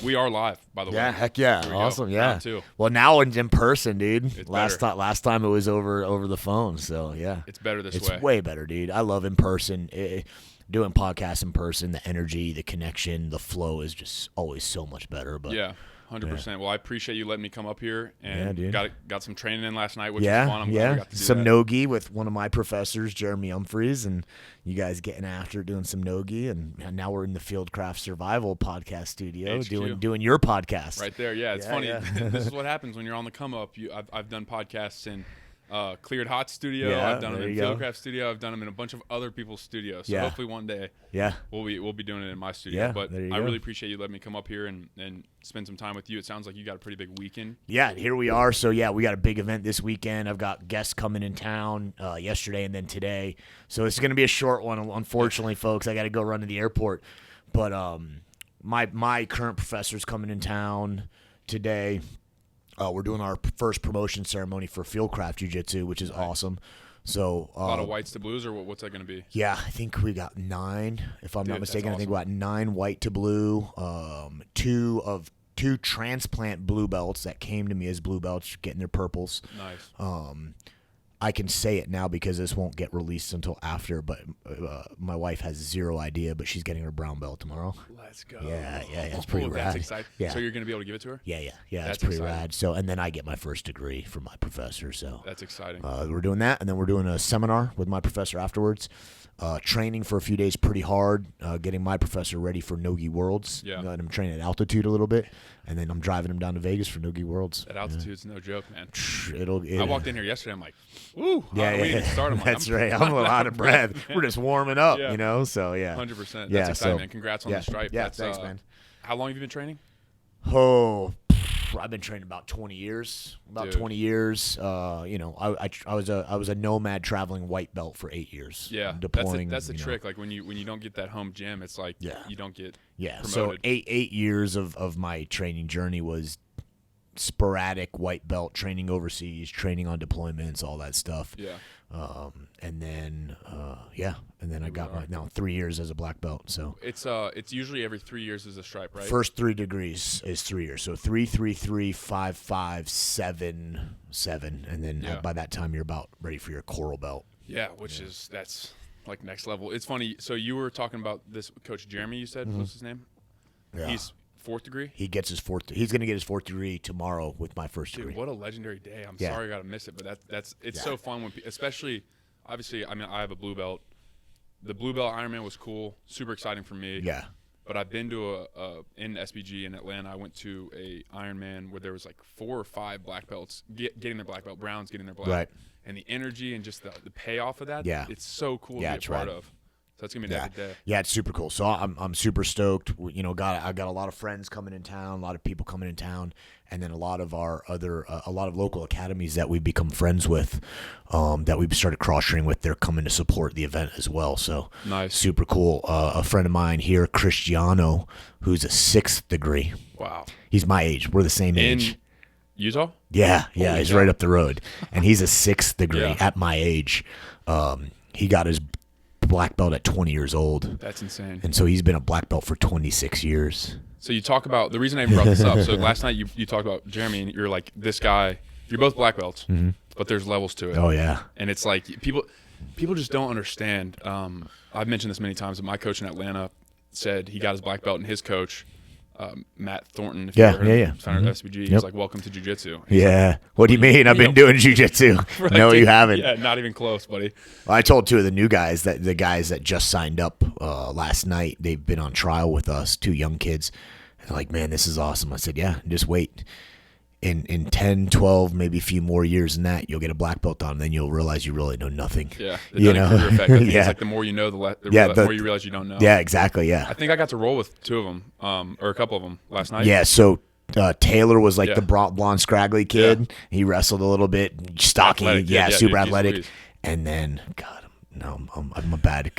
We are live, by the way. Yeah, heck yeah. Awesome, yeah. Well, now in person, dude. It's last time it was over the phone, so yeah. It's better this way. It's way better, dude. I love in person. Doing podcasts in person, the energy, the connection, the flow is just always so much better. But yeah. 100%. Yeah. Well, I appreciate you letting me come up here and got some training in last night, which was fun. I'm glad we got to do some that. no-gi with one of my professors, Jeremy Humphreys, and you guys getting after doing some no-gi, and now we're in the Fieldcraft Survival podcast studio doing your podcast. Right there, yeah. It's funny. Yeah. This is what happens when you're on the come up. I've done podcasts in Cleared Hot Studio. Yeah, I've done them in Fieldcraft Studio. I've done them in a bunch of other people's studios. So hopefully one day we'll be doing it in my studio. Yeah, but I really appreciate you letting me come up here and spend some time with you. It sounds like you got a pretty big weekend. Yeah, here we are. So, we got a big event this weekend. I've got guests coming in town yesterday and then today. So it's going to be a short one, unfortunately, folks. I got to go run to the airport. But my current professor's coming in town today. We're doing our first promotion ceremony for Fieldcraft Jiu Jitsu, which is awesome. So a lot of whites to blues, or what's that going to be? Yeah, I think we got 9. If I'm not mistaken, awesome. I think we got 9 white to blue. 2 transplant blue belts that came to me as blue belts, getting their purples. Nice. I can say it now because this won't get released until after, but my wife has 0 idea, but she's getting her brown belt tomorrow. Let's go. Yeah, it's pretty rad. That's exciting. Yeah. So you're going to be able to give it to her? Yeah, that's pretty rad. So, and then I get my first degree from my professor. So that's exciting. We're doing that, and then we're doing a seminar with my professor afterwards. Training for a few days pretty hard, getting my professor ready for No-Gi Worlds. Yeah. Letting him train at altitude a little bit, and then I'm driving him down to Vegas for No-Gi Worlds. That altitude's no joke, man. I walked in here yesterday. I'm like, "Ooh, we need to start." I'm like, that's right. I'm a little out of breath. We're just warming up, you know. So 100%. That's exciting, man. Congrats on the stripe. Yeah, thanks, man. How long have you been training? Oh, I've been training about 20 years. I was a nomad traveling white belt for 8 years. Yeah, deploying. That's the trick. Like when you don't get that home gym, it's like you don't get promoted. So eight years of my training journey was sporadic white belt training overseas, training on deployments, all that stuff. Yeah. And then I got now 3 years as a black belt. So it's usually every 3 years is a stripe, right? First 3 degrees is 3 years. So 3, 3, 3, 5, 5, 7, 7, and then by that time you're about ready for your coral belt. Yeah, that's like next level. It's funny. So you were talking about this Coach Jeremy. You said what's his name? Yeah. He's 4th degree. He gets his 4th. He's going to get his 4th degree tomorrow with my first degree. What a legendary day! I'm sorry I got to miss it, but it's so fun when, especially, obviously. I mean, I have a blue belt. The blue belt Ironman was cool, super exciting for me. Yeah. But I've been to in SBG in Atlanta. I went to a Ironman where there was like 4 or 5 black belts getting their black belt, browns getting their black. Right. And the energy and just the payoff of that. Yeah. It's so cool to be a part of. So it's gonna be an epic day. Yeah, it's super cool. So I'm super stoked. I got a lot of friends coming in town, a lot of people coming in town, and then a lot of our other a lot of local academies that we've become friends with, that we've started cross training with. They're coming to support the event as well. So nice, super cool. A friend of mine here, Cristiano, who's a 6th degree. Wow, he's my age. We're the same age. Utah? Yeah, he's right up the road, and he's a 6th degree at my age. He got his black belt at 20 years old. That's insane. And so he's been a black belt for 26 years. So you talk about, the reason I brought this up, so last night you talked about Jeremy, and you're like, this guy, you're both black belts, but there's levels to it. Oh, yeah. And it's like, people just don't understand. I've mentioned this many times, but my coach in Atlanta said he got his black belt, and his coach, Matt Thornton, founder of SBG, he's like, welcome to jiu-jitsu. Yeah. Like, what do you mean? I've been doing jiu-jitsu. Right, no, you haven't. Yeah, not even close, buddy. Well, I told 2 of the new guys, the guys that just signed up last night, they've been on trial with us, 2 young kids. And they're like, man, this is awesome. I said, yeah, just wait. In 10, 12, maybe a few more years than that, you'll get a black belt on, and then you'll realize you really know nothing. Yeah, the Dunning-Kruger effect. I think it's like the more you know, the more you realize you don't know. Yeah, exactly, yeah. I think I got to roll with 2 of them, or a couple of them last night. Yeah, so Taylor was like the blonde, scraggly kid. Yeah. He wrestled a little bit, stocky, super athletic. And then, God, I'm a bad.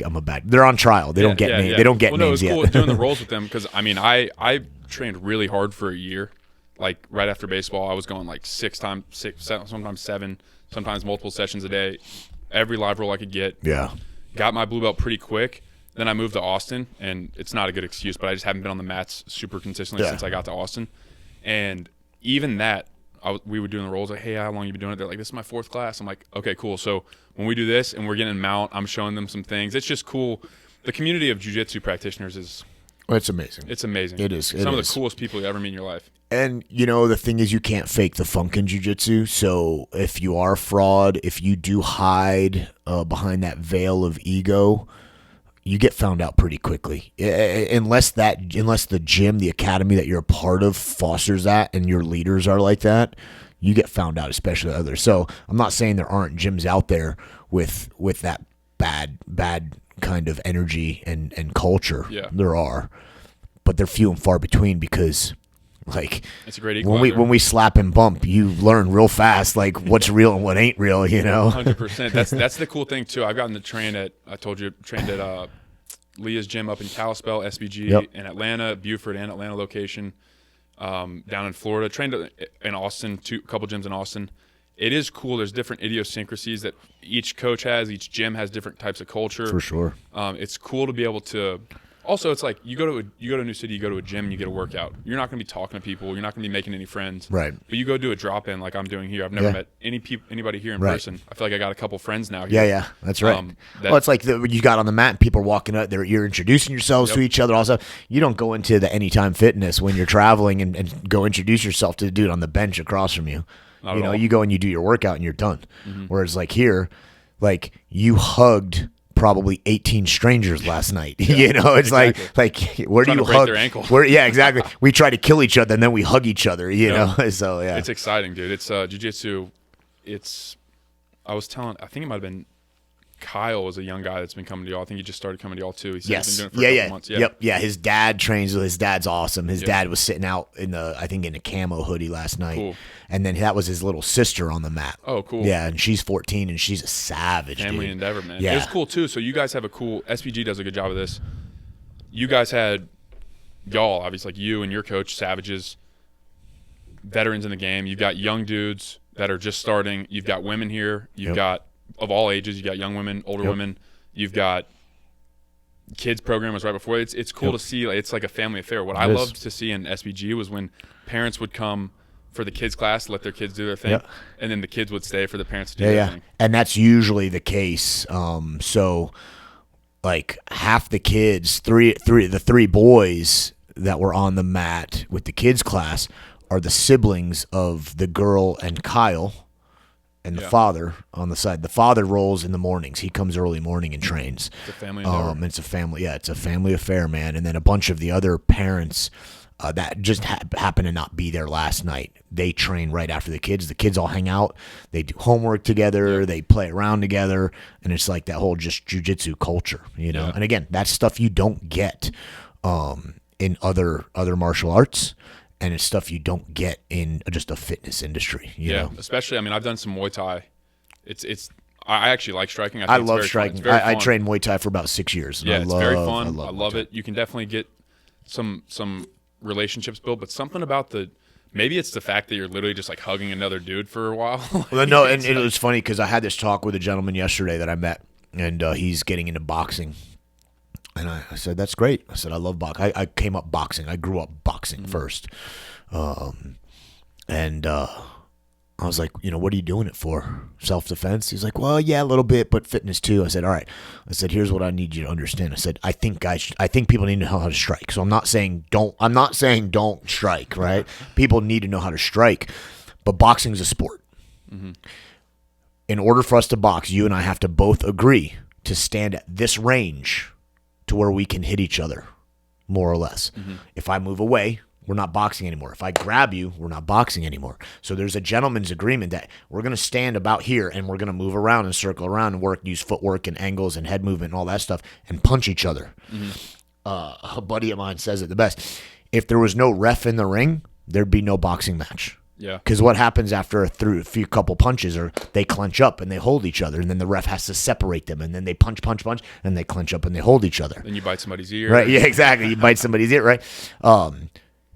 They're on trial. They don't get names. They don't get names yet. It was cool doing the rolls with them because I mean, I trained really hard for a year. Like right after baseball, I was going like 6 times, sometimes 7, sometimes multiple sessions a day, every live roll I could get. Yeah. Got my blue belt pretty quick. Then I moved to Austin, and it's not a good excuse, but I just haven't been on the mats super consistently since I got to Austin. And even that, we were doing the rolls like, hey, how long you been doing it? They're like, this is my 4th class. I'm like, okay, cool. So when we do this and we're getting mount, I'm showing them some things. It's just cool. The community of jiu-jitsu practitioners is it's amazing. It's amazing. It is. Some of the coolest people you ever meet in your life. And, the thing is, you can't fake the funk in jiu-jitsu. So if you are fraud, if you do hide behind that veil of ego, you get found out pretty quickly. Unless the gym, the academy that you're a part of fosters that and your leaders are like that, you get found out, especially others. So I'm not saying there aren't gyms out there with that bad kind of energy and culture. Yeah. There are. But they're few and far between because it's a great equalizer. when we slap and bump, you learn real fast what's real and what ain't real, 100%. That's the cool thing too. I've gotten to train at Leah's gym up in Kalispell, SBG, in Atlanta, Buford and Atlanta location, down in Florida. Trained in Austin, a couple gyms in Austin. It is cool. There's different idiosyncrasies that each coach has. Each gym has different types of culture. For sure. It's cool to be able to. Also, it's like you go to a new city, you go to a gym, and you get a workout. You're not going to be talking to people. You're not going to be making any friends. Right. But you go do a drop-in like I'm doing here. I've never met anybody here in person. I feel like I got a couple friends now here. Yeah, that's right. It's like you got on the mat and people are walking up. You're introducing yourselves to each other. Also, you don't go into the Anytime Fitness when you're traveling and go introduce yourself to the dude on the bench across from you. You go and you do your workout and you're done. Mm-hmm. Whereas here, you hugged probably 18 strangers last night. It's exactly. Where do you hug? Their ankle. Exactly. We try to kill each other and then we hug each other. So it's exciting, dude. It's jiu-jitsu. I think it might have been Kyle was a young guy that's been coming to y'all. I think he just started coming to y'all too. He's been doing it for a couple months. Yep. Yeah, his dad trains. His dad's awesome. His dad was sitting out in a camo hoodie last night. Cool. And then that was his little sister on the mat. Oh, cool. Yeah, and she's 14 and she's a savage. Family endeavor, man. Yeah. It was cool too. So you guys have a cool SPG does a good job of this. You guys had y'all, obviously, like you and your coach, Savages, veterans in the game. You've got young dudes that are just starting. You've got women here. You've got of all ages. You got young women, older women. You've got kids programmers right before. It's cool to see. It's like a family affair. What I loved to see in SBG was when parents would come for the kids class, let their kids do their thing, and then the kids would stay for the parents to do their thing. And that's usually the case. So half the kids, the three boys that were on the mat with the kids class are the siblings of the girl and Kyle. And the father on the side. The father rolls in the mornings. He comes early morning and trains. It's a family endeavor. It's a family affair, man. And then a bunch of the other parents that just happened to not be there last night. They train right after the kids. The kids all hang out. They do homework together. They play around together. And it's like that whole just jiu-jitsu culture, Yeah. And again, that's stuff you don't get in other martial arts. And it's stuff you don't get in just a fitness industry. You know? Especially, I've done some Muay Thai. I actually like striking. I love striking. I trained Muay Thai for about 6 years. Yeah, it's very fun. I love it. You can definitely get some relationships built, but something about maybe it's the fact that you're literally just like hugging another dude for a while. Well, no, and it was funny because I had this talk with a gentleman yesterday that I met, and he's getting into boxing. And I said, that's great. I said, I love boxing. I came up boxing. I grew up boxing first. And I was like, what are you doing it for? Self-defense? He's like, well, yeah, a little bit, but fitness too. I said, all right. I said, here's what I need you to understand. I said, I think people need to know how to strike. So I'm not saying don't strike, right? People need to know how to strike. But boxing is a sport. Mm-hmm. In order for us to box, you and I have to both agree to stand at this range to where we can hit each other, more or less. Mm-hmm. If I move away, we're not boxing anymore. If I grab you, we're not boxing anymore. So there's a gentleman's agreement that we're going to stand about here and we're going to move around and circle around and use footwork and angles and head movement and all that stuff and punch each other. Mm-hmm. A buddy of mine says it the best. If there was no ref in the ring, there'd be no boxing match. Yeah. Because what happens after a few couple punches are they clench up and they hold each other, and then the ref has to separate them, and then they punch, and they clench up and they hold each other. Then you bite somebody's ear. Right. Yeah. Exactly. You bite somebody's ear. Right.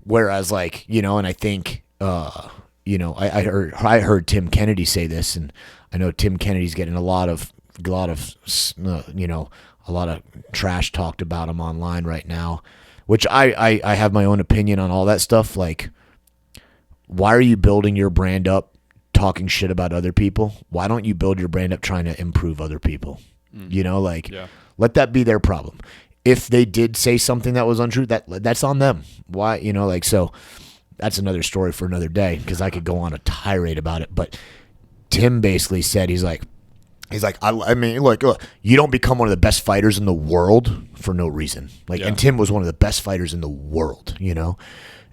Whereas, and I think, I heard Tim Kennedy say this, and I know Tim Kennedy's getting a lot of trash talked about him online right now, which I have my own opinion on all that stuff. Like, why are you building your brand up talking shit about other people? Why don't you build your brand up trying to improve other people? You know, like, let that be their problem. If they did say something that was untrue, that's on them. Why, you know, like, so that's another story for another day, because I could go on a tirade about it. But Tim basically said, he's like, I mean, look, you don't become one of the best fighters in the world for no reason. Like, and Tim was one of the best fighters in the world, you know?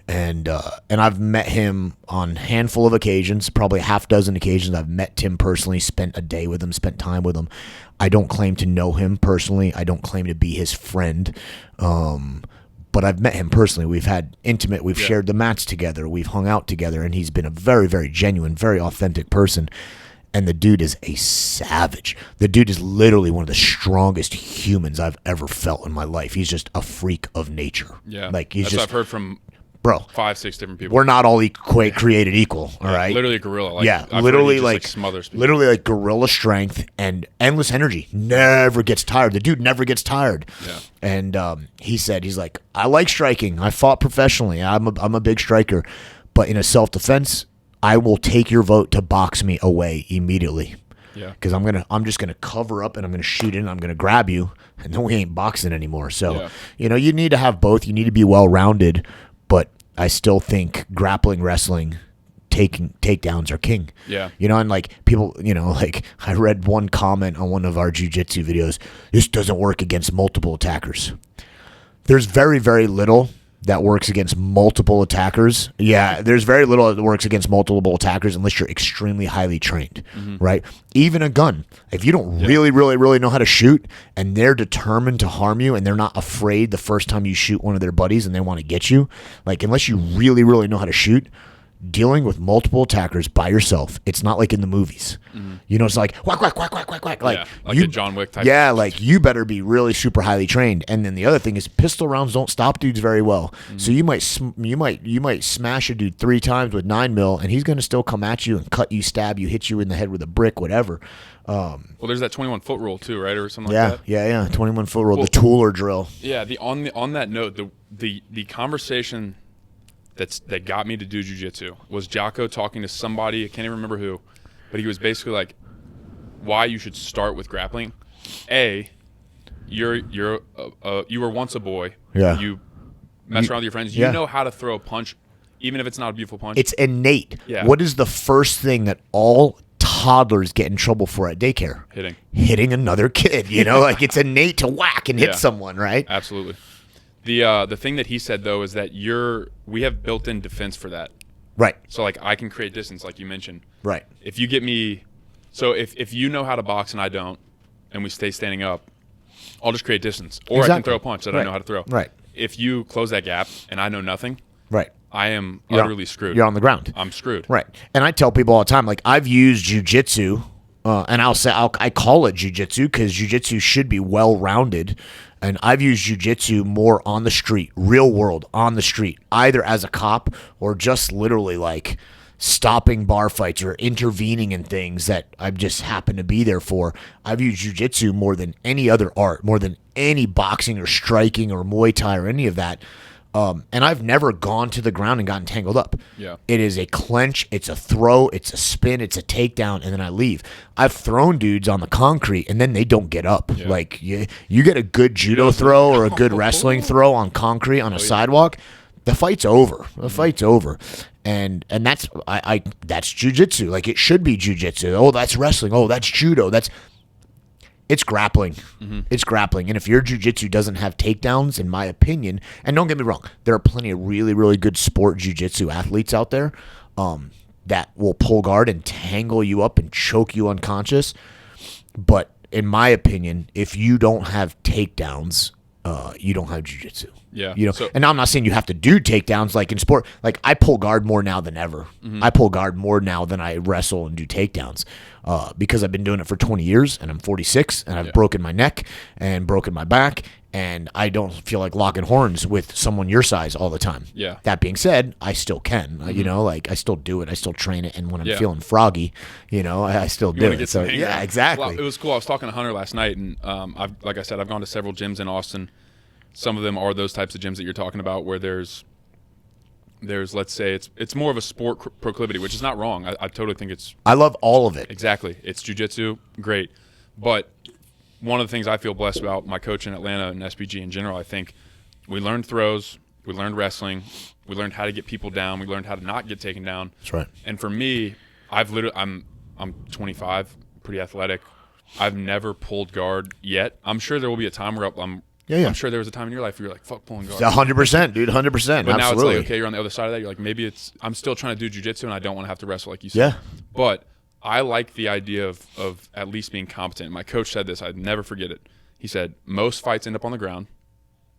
And I've met him on a handful of occasions, probably a half dozen occasions. I've met Tim personally, spent a day with him, spent time with him. I don't claim to know him personally. I don't claim to be his friend. But I've met him personally. We've had intimate, we've shared the mats together, we've hung out together, and he's been a very, very genuine, very authentic person. And the dude is a savage. The dude is literally one of the strongest humans I've ever felt in my life. He's just a freak of nature. Yeah. Like, he's That's just, what I've heard from 5-6 different people. We're not all created equal, all right? Literally a gorilla. Like, yeah, literally like smothers people. Literally like gorilla strength and endless energy. Never gets tired. The dude never gets tired. Yeah. And he said, he's like, I like striking. I fought professionally. I'm a big striker. But in a self-defense, I will take your vote to box me away immediately. Yeah. Because I'm just gonna cover up and I'm gonna shoot in. I'm gonna grab you, and then we ain't boxing anymore. So you know, you need to have both. You need to be well-rounded. But I still think grappling, wrestling, taking takedowns are king. Yeah. You know, and like people, you know, like I read one comment on one of our jiu-jitsu videos. This doesn't work against multiple attackers. There's very, very little that works against multiple attackers. Yeah, there's very little that works against multiple attackers unless you're extremely highly trained, right? Even a gun. If you don't really, really, really know how to shoot and they're determined to harm you and they're not afraid the first time you shoot one of their buddies and they want to get you, like, unless you really, really know how to shoot, dealing with multiple attackers by yourself, it's not like in the movies. You know, it's like whack, whack, whack, whack, whack, whack. Like, a John Wick type. Yeah, like, you better be really super highly trained. And then the other thing is, pistol rounds don't stop dudes very well. So you might smash a dude 3 times with 9mm, and he's going to still come at you and cut you, stab you, hit you in the head with a brick, whatever. Well, there's that 21-foot rule too, right, or something like that. Yeah. 21-foot rule, the tool or drill. Yeah. On that note, the conversation that got me to do jiu-jitsu was Jocko talking to somebody, I can't even remember who, but he was basically like, why you should start with grappling. You were once a boy. Yeah. You mess around with your friends. You know how to throw a punch, even if it's not a beautiful punch. It's innate. Yeah. What is the first thing that all toddlers get in trouble for at daycare? Hitting another kid. You know, like, it's innate to whack and hit someone, right? Absolutely. The thing that he said, though, is that we have built-in defense for that. Right. So, like, I can create distance, like you mentioned. Right. If you get me, so if you know how to box and I don't, and we stay standing up, I'll just create distance, or I can throw a punch that I know how to throw. Right. If you close that gap and I know nothing, right, I am utterly screwed. You're on the ground. I'm screwed. Right. And I tell people all the time, like, I've used jiu-jitsu, and I call it jiu-jitsu because jiu-jitsu should be well-rounded. And I've used jiu-jitsu more on the street, real world, on the street, either as a cop or just literally like stopping bar fights or intervening in things that I've just happened to be there for. I've used jiu-jitsu more than any other art, more than any boxing or striking or Muay Thai or any of that. And I've never gone to the ground and gotten tangled up. Yeah. It is a clench, it's a throw, it's a spin, it's a takedown, and then I leave. I've thrown dudes on the concrete, and then they don't get up. Yeah. Like, you get a good judo throw or a good wrestling throw on concrete on a sidewalk, the fight's over. The fight's over. And that's that's jiu-jitsu. Like, it should be jiu-jitsu. Oh, that's wrestling. Oh, that's judo. It's grappling. It's grappling. And if your jiu-jitsu doesn't have takedowns, in my opinion, and don't get me wrong, there are plenty of really, really good sport jiu-jitsu athletes out there that will pull guard and tangle you up and choke you unconscious. But in my opinion, if you don't have takedowns, you don't have jiu-jitsu. Yeah. You know, and now I'm not saying you have to do takedowns like in sport. Like, I pull guard more now than ever. I pull guard more now than I wrestle and do takedowns because I've been doing it for 20 years and I'm 46 and I've broken my neck and broken my back And I don't feel like locking horns with someone your size all the time. Yeah. That being said, I still can. You know, like I still do it. I still train it. And when I'm feeling froggy, you know, I still do it. So yeah, exactly. Well, it was cool. I was talking to Hunter last night, and like I said, I've gone to several gyms in Austin. Some of them are those types of gyms that you're talking about, where there's let's say it's more of a sport proclivity, which is not wrong. I totally think I love all of it. Exactly. It's jiu-jitsu, great, but one of the things I feel blessed about my coach in Atlanta and SBG in general, I think we learned throws, we learned wrestling, we learned how to get people down, we learned how to not get taken down. That's right. And for me, I'm 25, pretty athletic. I've never pulled guard yet. I'm sure there will be a time where I'm sure there was a time in your life where you're like, fuck pulling guard. 100%, dude, 100%. But now Absolutely. it's like, okay, you're on the other side of that. You're like, maybe I'm still trying to do jiu-jitsu and I don't want to have to wrestle like you said. Yeah. But I like the idea of at least being competent. My coach said this. I'd never forget it. He said, most fights end up on the ground,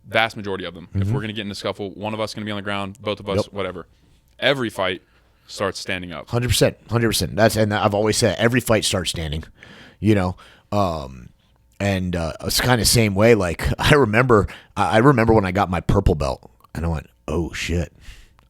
vast majority of them. If we're going to get in a scuffle, one of us is going to be on the ground, both of us, whatever. Every fight starts standing up. 100%. And I've always said every fight starts standing, you know. And it's kind of same way. Like I remember when I got my purple belt and I went, oh shit,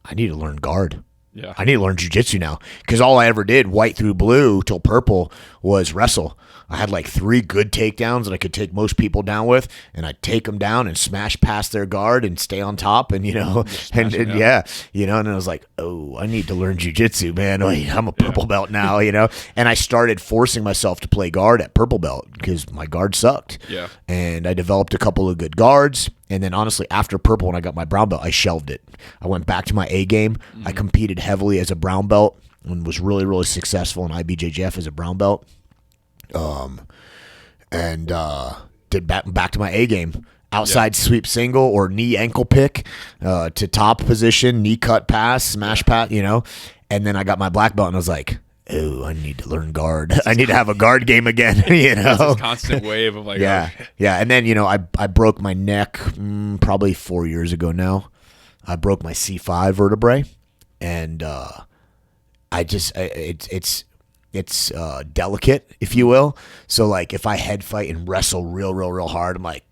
I need to learn guard. Yeah. I need to learn jiu-jitsu now, because all I ever did, white through blue till purple, was wrestle. I had like 3 good takedowns that I could take most people down with, and I'd take them down and smash past their guard and stay on top, and you know, and you know, and I was like, oh, I need to learn jiu-jitsu, man. I'm a purple belt now, you know, and I started forcing myself to play guard at purple belt because my guard sucked. Yeah. And I developed a couple of good guards. And then honestly, after purple, when I got my brown belt, I shelved it. I went back to my A game. I competed heavily as a brown belt and was really, really successful in IBJJF as a brown belt. Did back to my A game. Outside sweep single or knee ankle pick to top position, knee cut pass, smash pass, you know. And then I got my black belt and I was like, oh, I need to learn guard. I need to have a guard game again, you know. This constant wave of like, yeah. And then, you know, I broke my neck probably 4 years ago now. I broke my C5 vertebrae, and it's delicate, if you will. So like if I head fight and wrestle real hard, I'm like,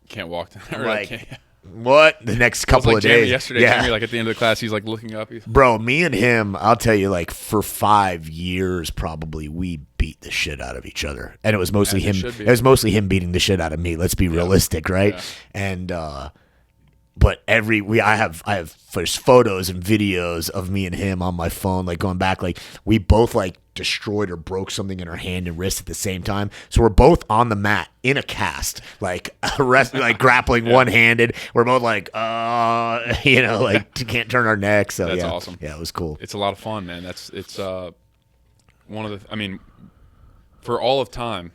can't walk down. Like, what? The next couple of Jamie days. Yesterday, Jamie, like at the end of the class, he's like looking up. Bro, me and him, I'll tell you, like for 5 years probably, we beat the shit out of each other, and it was mostly him. It was mostly him beating the shit out of me. Let's be realistic, right? Yeah. And but I have first photos and videos of me and him on my phone, like going back, like we both like destroyed or broke something in our hand and wrist at the same time. So we're both on the mat in a cast, like like grappling one-handed. We're both like, you know, like can't turn our neck. So that's awesome. Yeah, it was cool. It's a lot of fun, man. It's one of the. I mean, for all of time,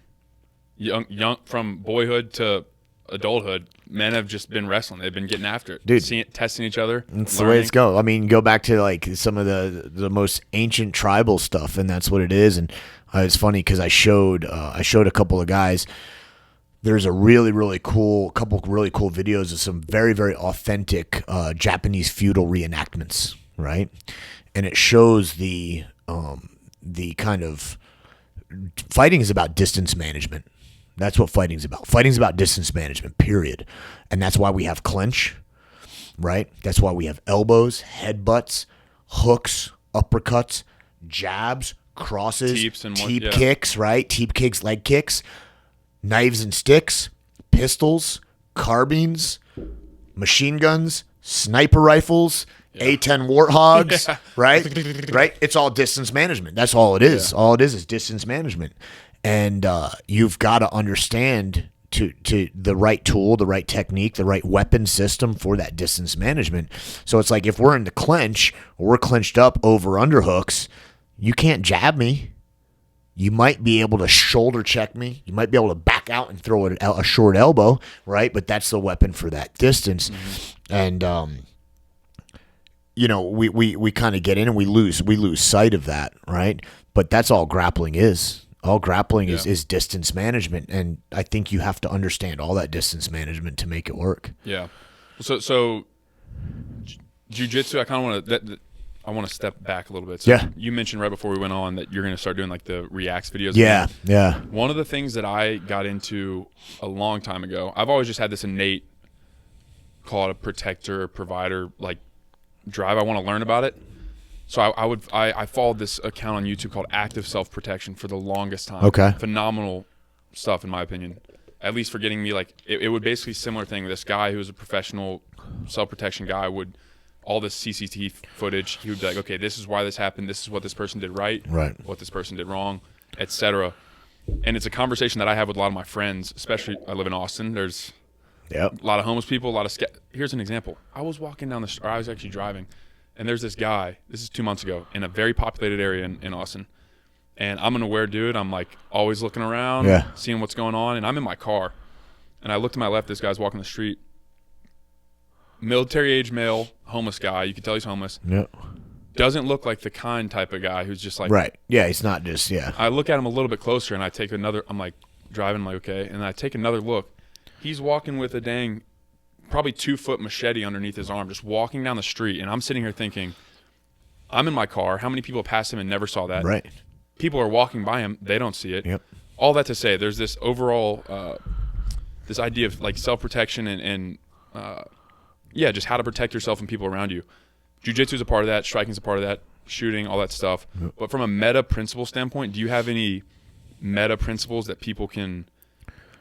young from boyhood to adulthood, men have just been wrestling. They've been getting after it, dude, testing each other. That's the way it's go. I mean, go back to like some of the most ancient tribal stuff, and that's what it is. And it's funny because I showed a couple of guys. There's a really cool videos of some very authentic Japanese feudal reenactments, right? And it shows the kind of fighting is about distance management. That's what fighting's about. Fighting's about distance management, period. And that's why we have clinch, right? That's why we have elbows, headbutts, hooks, uppercuts, jabs, crosses, teep kicks, right? Teep kicks, leg kicks, knives and sticks, pistols, carbines, machine guns, sniper rifles, A-10 Warthogs, right? Right? It's all distance management. That's all it is. Yeah. All it is distance management. And you've got to understand to the right tool, the right technique, the right weapon system for that distance management. So it's like if we're in the clinch or we're clinched up over underhooks, you can't jab me. You might be able to shoulder check me. You might be able to back out and throw a short elbow, right? But that's the weapon for that distance. Mm-hmm. And you know, we kind of get in and we lose sight of that, right? But that's all grappling is. All grappling is distance management, and I think you have to understand all that distance management to make it work. Yeah. So jiu-jitsu, I kind of want to I want to step back a little bit. So Yeah. You mentioned right before we went on that you're going to start doing like the Reacts videos. Yeah, again. yeah. One of the things that I got into a long time ago, I've always just had this innate, call it a protector, provider, like drive. I want to learn about it. So I followed this account on YouTube called Active Self-Protection for the longest time. Okay. Phenomenal stuff in my opinion. At least for getting me like, it would basically similar thing. This guy who was a professional self-protection guy would, all this CCTV footage, he would be like, okay, this is why this happened. This is what this person did right, what this person did wrong, etc. And it's a conversation that I have with a lot of my friends, especially I live in Austin. There's a lot of homeless people, a lot of here's an example. I was walking down the street, or I was actually driving, and there's this guy, this is 2 months ago, in a very populated area in Austin. And I'm an aware dude. I'm like always looking around, seeing what's going on. And I'm in my car, and I look to my left, this guy's walking the street. Military age male, homeless guy. You can tell he's homeless. Yep. Doesn't look like the kind type of guy who's just like. Right. Yeah, he's not just, I look at him a little bit closer, and I take another, I'm like driving, I'm like, okay. And I take another look. He's walking with a dang, probably 2-foot machete underneath his arm, just walking down the street. And I'm sitting here thinking, I'm in my car. How many people passed him and never saw that? Right. People are walking by him. They don't see it. Yep. All that to say, there's this overall, this idea of like self-protection and just how to protect yourself and people around you. Jiu-jitsu is a part of that. Striking is a part of that. Shooting, all that stuff. Yep. But from a meta principle standpoint, do you have any meta principles that people can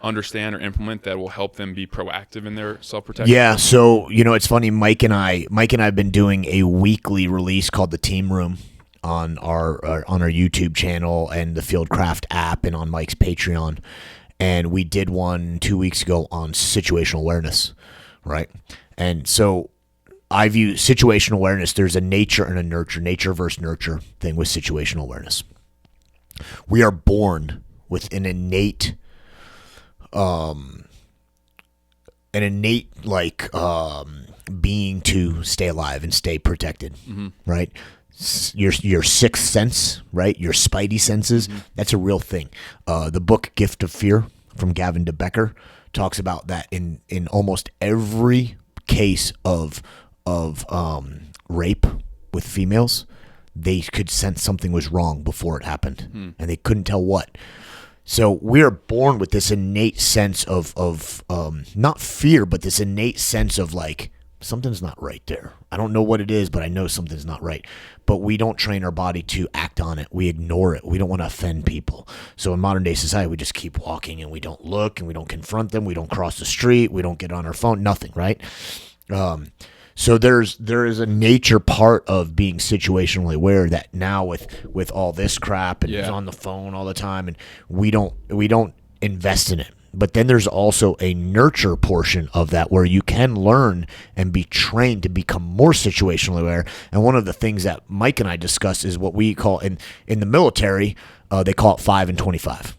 understand or implement that will help them be proactive in their self-protection? Yeah, so it's funny. Mike and I have been doing a weekly release called the Team Room on our YouTube channel and the Fieldcraft app and on Mike's Patreon, and we did one 2 weeks ago on situational awareness, right? And so I view situational awareness. There's a nature and a nature versus nurture thing with situational awareness. We are born with an innate being to stay alive and stay protected, right? Your sixth sense, right? Your spidey senses, that's a real thing. The book Gift of Fear from Gavin DeBecker talks about that in almost every case of rape with females, they could sense something was wrong before it happened, and they couldn't tell what. So we're born with this innate sense of not fear, but this innate sense of like, something's not right there. I don't know what it is, but I know something's not right. But we don't train our body to act on it. We ignore it. We don't want to offend people. So in modern day society, we just keep walking and we don't look and we don't confront them. We don't cross the street. We don't get on our phone. Nothing, right? So there is a nature part of being situationally aware that now with all this crap and it's on the phone all the time, and we don't invest in it. But then there's also a nurture portion of that where you can learn and be trained to become more situationally aware. And one of the things that Mike and I discuss is what we call in the military, they call it 5 and 25.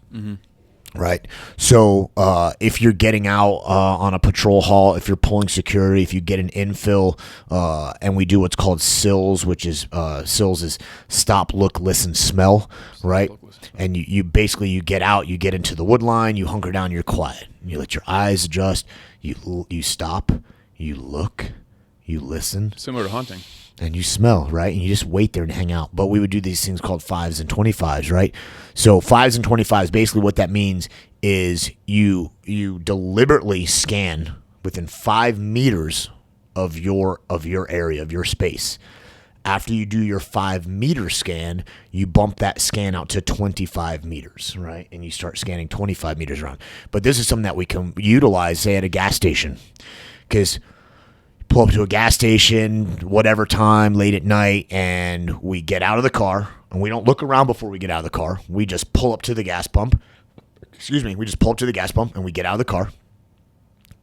Right. So if you're getting out on a patrol haul, if you're pulling security, if you get an infill, and we do what's called SILS, which is SILS is stop, look, listen, smell, right? And you basically you get out, you get into the wood line, you hunker down, you're quiet. You let your eyes adjust, you stop, you look, you listen. Similar to hunting. And you smell, right? And you just wait there and hang out. But we would do these things called 5s and 25s, right? So 5s and 25s, basically what that means is you deliberately scan within 5 meters of your area, of your space. After you do your 5-meter scan, you bump that scan out to 25 meters, right? And you start scanning 25 meters around. But this is something that we can utilize, say, at a gas station. Because pull up to a gas station, whatever time, late at night, and we get out of the car, and we don't look around before we get out of the car. We just pull up to the gas pump. We just pull up to the gas pump, and we get out of the car.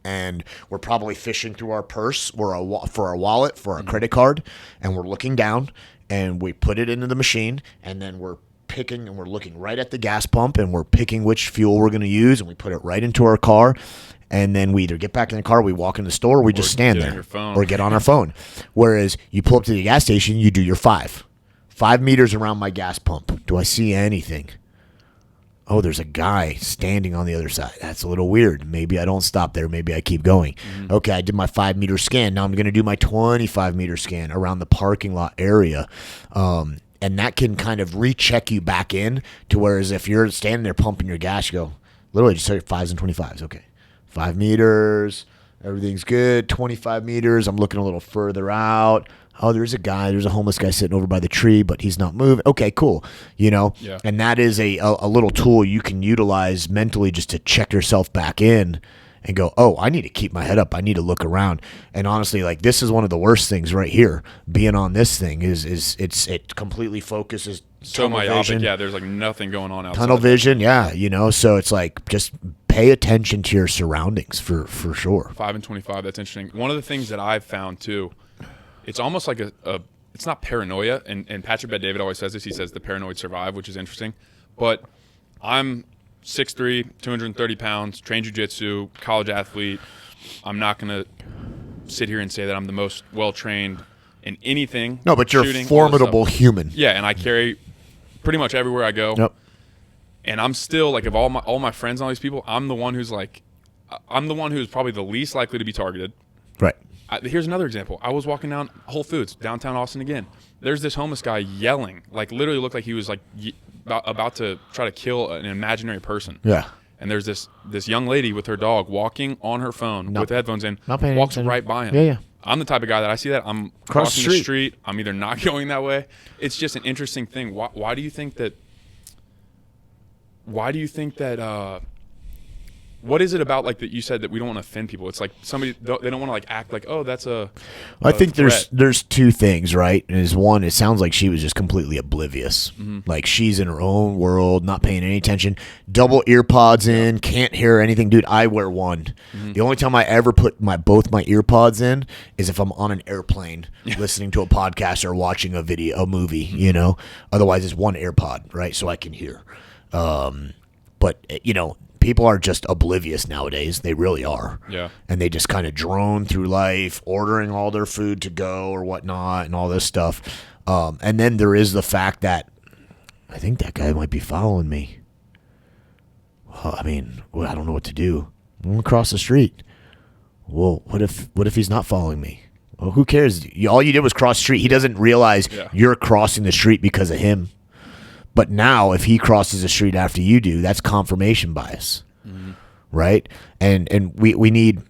And we're probably fishing through our purse or for our wallet, for our credit card, and we're looking down, and we put it into the machine, and then we're picking, and we're looking right at the gas pump, and we're picking which fuel we're going to use, and we put it right into our car. And then we either get back in the car, we walk in the store, or we just stand there or get on our phone. Whereas you pull up to the gas station, you do your 5 meters around my gas pump. Do I see anything? oh, there's a guy standing on the other side. That's a little weird. Maybe I don't stop there. Maybe I keep going. Okay, I did my 5-meter scan. Now I'm going to do my 25-meter scan around the parking lot area. And that can kind of recheck you back in to whereas if you're standing there pumping your gas, you go, literally just start 5s and 25s. Okay, 5 meters. Everything's good. 25 meters. I'm looking a little further out. Oh, there's a homeless guy sitting over by the tree, but he's not moving. Okay, cool. Yeah. And that is a little tool you can utilize mentally just to check yourself back in and go, oh, I need to keep my head up. I need to look around. And honestly, like this is one of the worst things right here. Being on this thing it completely focuses. So myopic. Yeah, there's like nothing going on outside. Tunnel vision. Yeah, so it's like just pay attention to your surroundings for sure. 5 and 25. That's interesting. One of the things that I've found too. It's almost like it's not paranoia, and Patrick Bet-David always says this. He says the paranoid survive, which is interesting. But I'm 6'3", 230 pounds, trained jiu-jitsu, college athlete. I'm not going to sit here and say that I'm the most well-trained in anything. No, but you're a formidable human. Yeah, and I carry pretty much everywhere I go. Yep. And I'm still, like, of all my friends and all these people, I'm the one who's probably the least likely to be targeted. Right. Here's another example. I was walking down Whole Foods, downtown Austin again. There's this homeless guy yelling, like literally looked like he was like about to try to kill an imaginary person. Yeah. And there's this young lady with her dog walking on her phone with headphones in, walks right by him. Yeah. I'm the type of guy that I see that, I'm crossing the street. I'm either not going that way. It's just an interesting thing. Why do you think that what is it about, like, that you said that we don't want to offend people? It's like they don't want to like act like, oh, that's I think there's two things, right? Is one, it sounds like she was just completely oblivious. Mm-hmm. Like she's in her own world, not paying any attention. Double ear pods in, can't hear anything. Dude, I wear one. Mm-hmm. The only time I ever put both my ear pods in is if I'm on an airplane listening to a podcast or watching a movie, mm-hmm. Otherwise it's one AirPod, right? So I can hear. But people are just oblivious nowadays. They really are. Yeah. And they just kind of drone through life, ordering all their food to go or whatnot and all this stuff. And then there is the fact that I think that guy might be following me. Well, I don't know what to do. I'm going to cross the street. Well, what if he's not following me? Well, who cares? All you did was cross the street. He doesn't realize you're crossing the street because of him. But now, if he crosses the street after you do, that's confirmation bias, mm-hmm. right? And we need,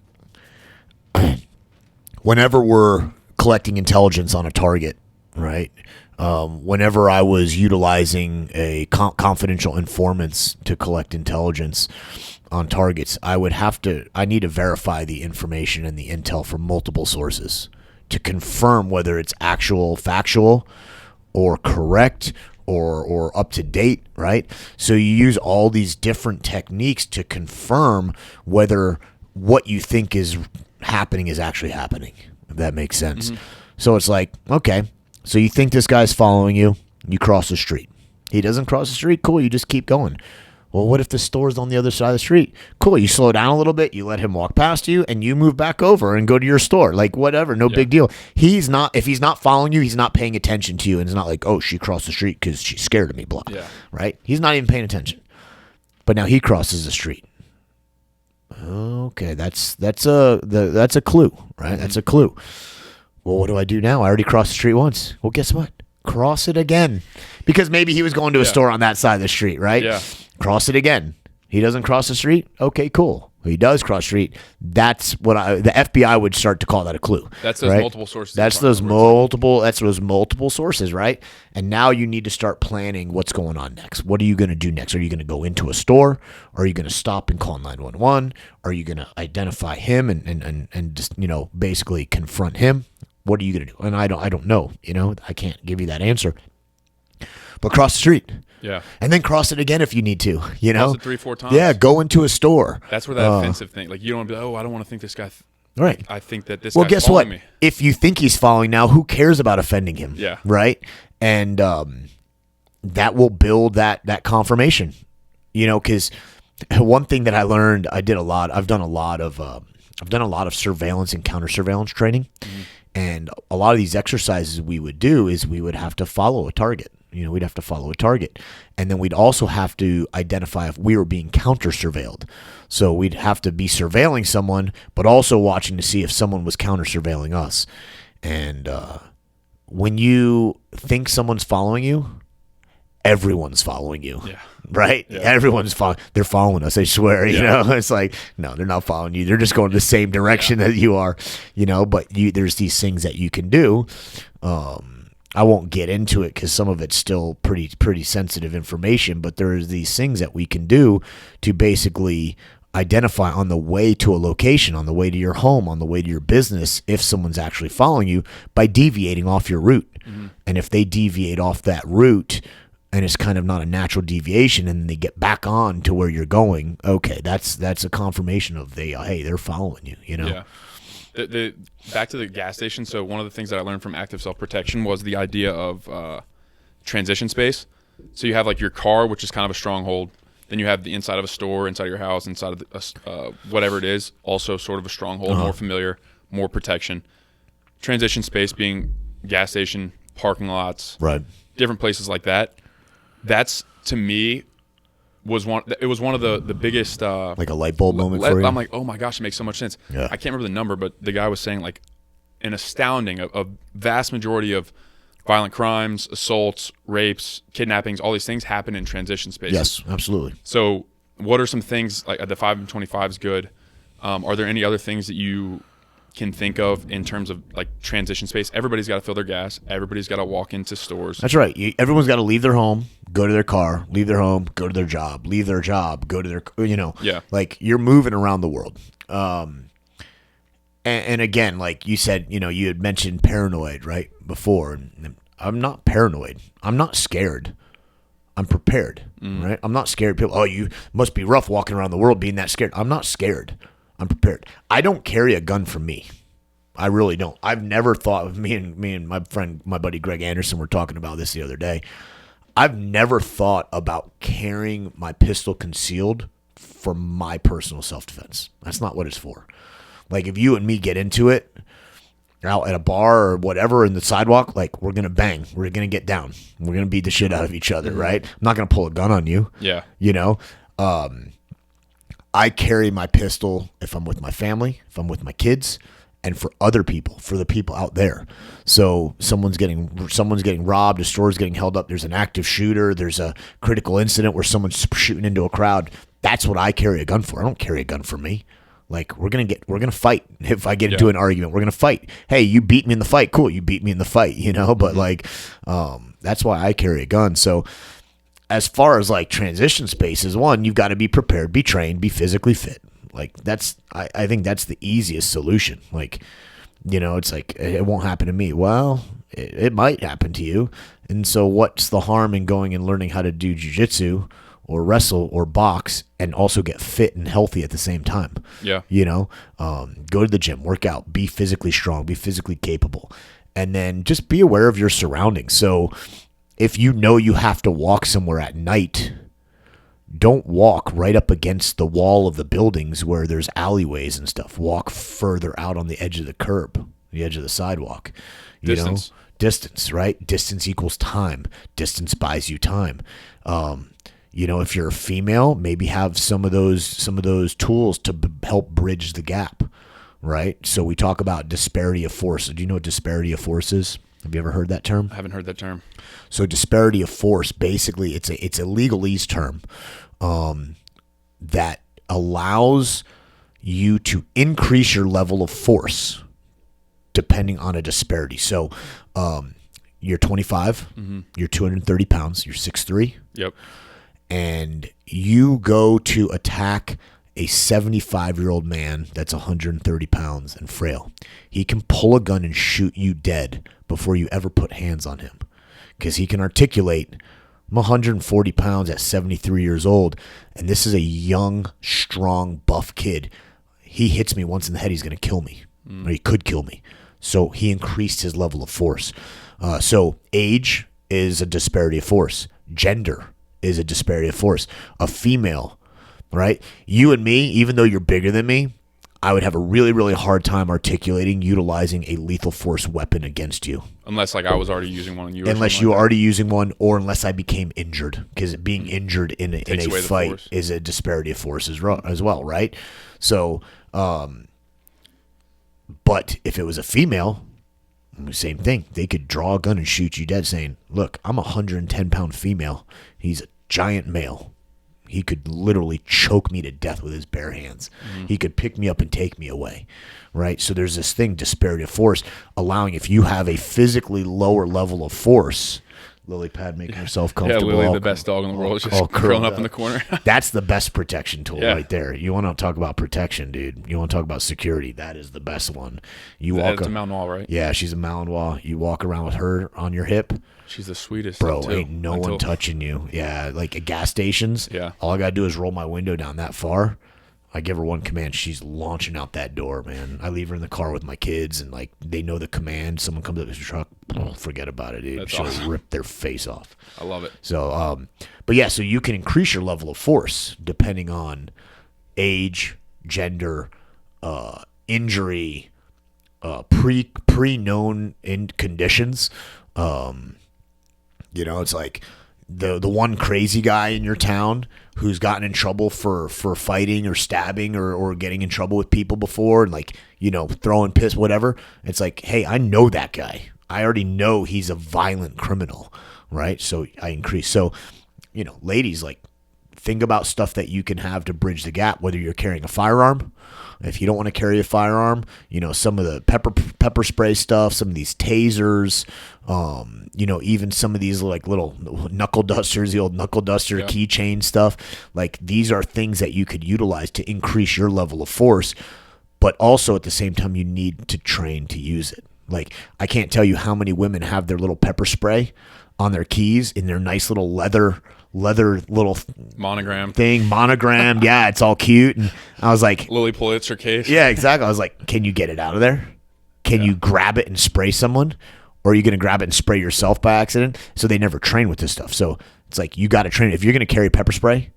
whenever we're collecting intelligence on a target, right? Whenever I was utilizing a confidential informants to collect intelligence on targets, I need to verify the information and the intel from multiple sources to confirm whether it's actual, factual, or correct, or up to date, right? So you use all these different techniques to confirm whether what you think is happening is actually happening, if that makes sense. Mm-hmm. So it's like, okay, so you think this guy's following you, you cross the street. He doesn't cross the street, cool, you just keep going. Well, what if the store's on the other side of the street? Cool, you slow down a little bit, you let him walk past you, and you move back over and go to your store. Like, whatever, no big deal. If he's not following you, he's not paying attention to you, and it's not like, oh, she crossed the street because she's scared of me, blah. Yeah. Right? He's not even paying attention. But now he crosses the street. Okay, that's a clue, right? Mm-hmm. That's a clue. Well, what do I do now? I already crossed the street once. Well, guess what? Cross it again. Because maybe he was going to a store on that side of the street, right? Yeah. Cross it again. He doesn't cross the street? Okay, cool. He does cross the street. That's what the FBI would start to call that a clue. That's those multiple sources. That's those multiple sources, right? And now you need to start planning what's going on next. What are you going to do next? Are you going to go into a store? Or are you going to stop and call 911? Are you going to identify him and just, basically confront him? What are you going to do? And I don't know, I can't give you that answer. But cross the street. Yeah. And then cross it again if you need to, Cross it 3-4 times. Yeah, go into a store. That's where that offensive thing, like, you don't want to be like, oh, I don't want to think this guy. Right. I think that this guy's guy's following me. If you think he's following now, who cares about offending him? Yeah. Right? And that will build that confirmation, because one thing that I learned, I've done a lot of surveillance and counter surveillance training. Mm-hmm. And a lot of these exercises we would do is we would have to follow a target. we'd have to follow a target. And then we'd also have to identify if we were being counter-surveilled. So we'd have to be surveilling someone, but also watching to see if someone was counter-surveilling us. And when you think someone's following you, everyone's following you. Yeah. Right? Yeah. Everyone's following. They're following us, I swear. You know, it's like, no, they're not following you. They're just going the same direction that you are, but there's these things that you can do. I won't get into it because some of it's still pretty sensitive information, but there's these things that we can do to basically identify on the way to a location, on the way to your home, on the way to your business, if someone's actually following you by deviating off your route. Mm-hmm. And if they deviate off that route, and it's kind of not a natural deviation, and they get back on to where you're going, okay, that's a confirmation of they're following you, Yeah. Back to the gas station. So one of the things that I learned from active self-protection was the idea of transition space. So you have like your car, which is kind of a stronghold. Then you have the inside of a store, inside of your house, inside of whatever it is, also sort of a stronghold, more familiar, more protection. Transition space being gas station, parking lots, right, different places like that. That's, to me, was one of the biggest like a light bulb moment for you. I'm like, oh my gosh, it makes so much sense. Yeah. I can't remember the number, but the guy was saying like an astounding, a vast majority of violent crimes, assaults, rapes, kidnappings, all these things happen in transition spaces. Yes, absolutely. So what are some things, like the 5 and 25 is good. Are there any other things that you can think of in terms of like transition space? Everybody's got to fill their gas. Everybody's got to walk into stores. That's right. Everyone's got to leave their home, go to their car, leave their home, go to their job, leave their job, go to their, Yeah. Like you're moving around the world. And again, like you said, you had mentioned paranoid, right, before. And I'm not paranoid. I'm not scared. I'm prepared, right? I'm not scared. People, you must be rough walking around the world being that scared. I'm not scared. I'm prepared. I don't carry a gun for me. I really don't. I've never thought of me and my buddy Greg Anderson were talking about this the other day. I've never thought about carrying my pistol concealed for my personal self-defense. That's not what it's for. Like if you and me get into it out at a bar or whatever in the sidewalk, like we're going to bang. We're going to get down. We're going to beat the shit out of each other, right? I'm not going to pull a gun on you. Yeah. I carry my pistol if I'm with my family, if I'm with my kids, and for other people, for the people out there. So someone's getting robbed, a store's getting held up, there's an active shooter, there's a critical incident where someone's shooting into a crowd. That's what I carry a gun for. I don't carry a gun for me. Like we're gonna fight. If I get into an argument, we're gonna fight. Hey, you beat me in the fight. Cool, you beat me in the fight, But like, that's why I carry a gun. So as far as like transition spaces, one, you've got to be prepared, be trained, be physically fit. Like I think that's the easiest solution. Like, it's like, it won't happen to me. Well, it might happen to you. And so what's the harm in going and learning how to do jiu-jitsu or wrestle or box and also get fit and healthy at the same time? Yeah. Go to the gym, work out, be physically strong, be physically capable, and then just be aware of your surroundings. So if you have to walk somewhere at night, don't walk right up against the wall of the buildings where there's alleyways and stuff. Walk further out on the edge of the curb, the edge of the sidewalk. Distance, right? Distance equals time. Distance buys you time. If you're a female, maybe have some of those tools to help bridge the gap, right? So we talk about disparity of force. Do you know what disparity of force is? Have you ever heard that term? I haven't heard that term. So disparity of force, basically, it's a legalese term that allows you to increase your level of force depending on a disparity. So you're 25, you're 230 pounds, you're 6'3". Yep. And you go to attack a 75-year-old man that's 130 pounds and frail. He can pull a gun and shoot you dead before you ever put hands on him because he can articulate, I'm 140 pounds at 73 years old, and this is a young, strong, buff kid. He hits me once in the head, he's going to kill me, or he could kill me. So he increased his level of force. So age is a disparity of force. Gender is a disparity of force. A female, right? You and me, even though you're bigger than me, I would have a really, really hard time utilizing a lethal force weapon against you. Unless like I was already using one and you were unless you were already using one, or unless I became injured, because being injured in a fight is a disparity of force as well, right? So, but if it was a female, same thing. They could draw a gun and shoot you dead, saying, "Look, I'm a 110-pound female. He's a giant male. He could literally choke me to death with his bare hands. He could pick me up and take me away," right? So there's this thing, disparity of force, allowing if you have a physically lower level of force. Lily pad making herself comfortable. Yeah, Lily, the best dog in the world, is just curling up in the corner. That's the best protection tool right there. You want to talk about protection, dude. You want to talk about security. That is the best one. That's a Malinois, right? Yeah, she's a Malinois. You walk around with her on your hip. She's the sweetest. Bro, ain't no one touching you. Yeah, like at gas stations. Yeah. All I got to do is roll my window down that far. I give her one command. She's launching out that door, man. I leave her in the car with my kids, and like they know the command. Someone comes up to the truck, forget about it, dude. That's She'll awesome. rip their face off. I love it. So, but yeah, so you can increase your level of force depending on age, gender, injury, pre-known conditions. It's like the one crazy guy in your town who's gotten in trouble for fighting or stabbing or getting in trouble with people before, and like, throwing piss, whatever. It's like, hey, I know that guy. I already know he's a violent criminal, right? So I increase. So, ladies, like, think about stuff that you can have to bridge the gap, whether you're carrying a firearm. If you don't want to carry a firearm, some of the pepper spray stuff, some of these tasers, even some of these like little knuckle dusters, the old knuckle duster keychain stuff. Like, these are things that you could utilize to increase your level of force, but also at the same time, you need to train to use it. Like, I can't tell you how many women have their little pepper spray on their keys in their nice little leather little monogram. Yeah, it's all cute. And I was like, Lily Pulitzer case. Yeah, exactly. I was like, can you get it out of there? Can you grab it and spray someone? Or are you going to grab it and spray yourself by accident? So they never train with this stuff. So it's like, you got to train. If you're going to carry pepper spray,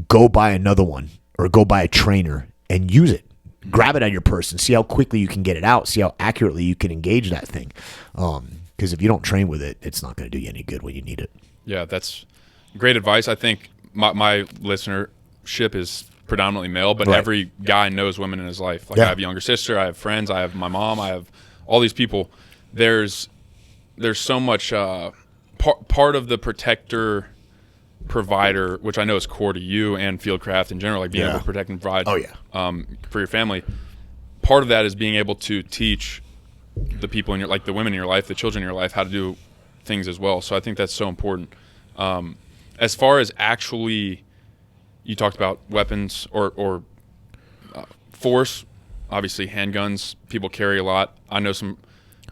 go buy another one or go buy a trainer and use it. Grab it out of your purse and see how quickly you can get it out. See how accurately you can engage that thing. Because if you don't train with it, it's not going to do you any good when you need it. Yeah, that's great advice. I think my listenership is predominantly male, but every guy knows women in his life. Like, I have a younger sister, I have friends, I have my mom, I have all these people. There's so much part of the protector provider, which I know is core to you and Fieldcraft in general, like being able to protect and provide for your family. Part of that is being able to teach the people in your, like the women in your life, the children in your life, how to do things as well. So I think that's so important. As far as actually, you talked about weapons or force. Obviously, handguns, people carry a lot. I know some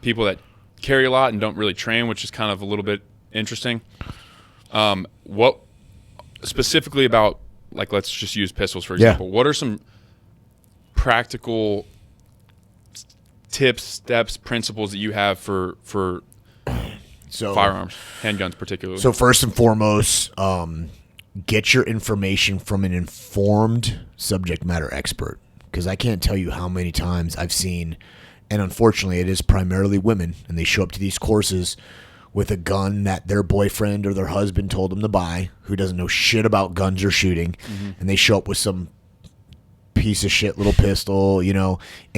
people that carry a lot and don't really train, which is kind of a little bit interesting. What specifically about, like, let's just use pistols, for example. What are some practical tips, steps, principles that you have for firearms, handguns particularly? So first and foremost, get your information from an informed subject matter expert, because I can't tell you how many times I've seen, and unfortunately it is primarily women, and they show up to these courses with a gun that their boyfriend or their husband told them to buy, who doesn't know shit about guns or shooting, and they show up with some piece of shit little pistol, in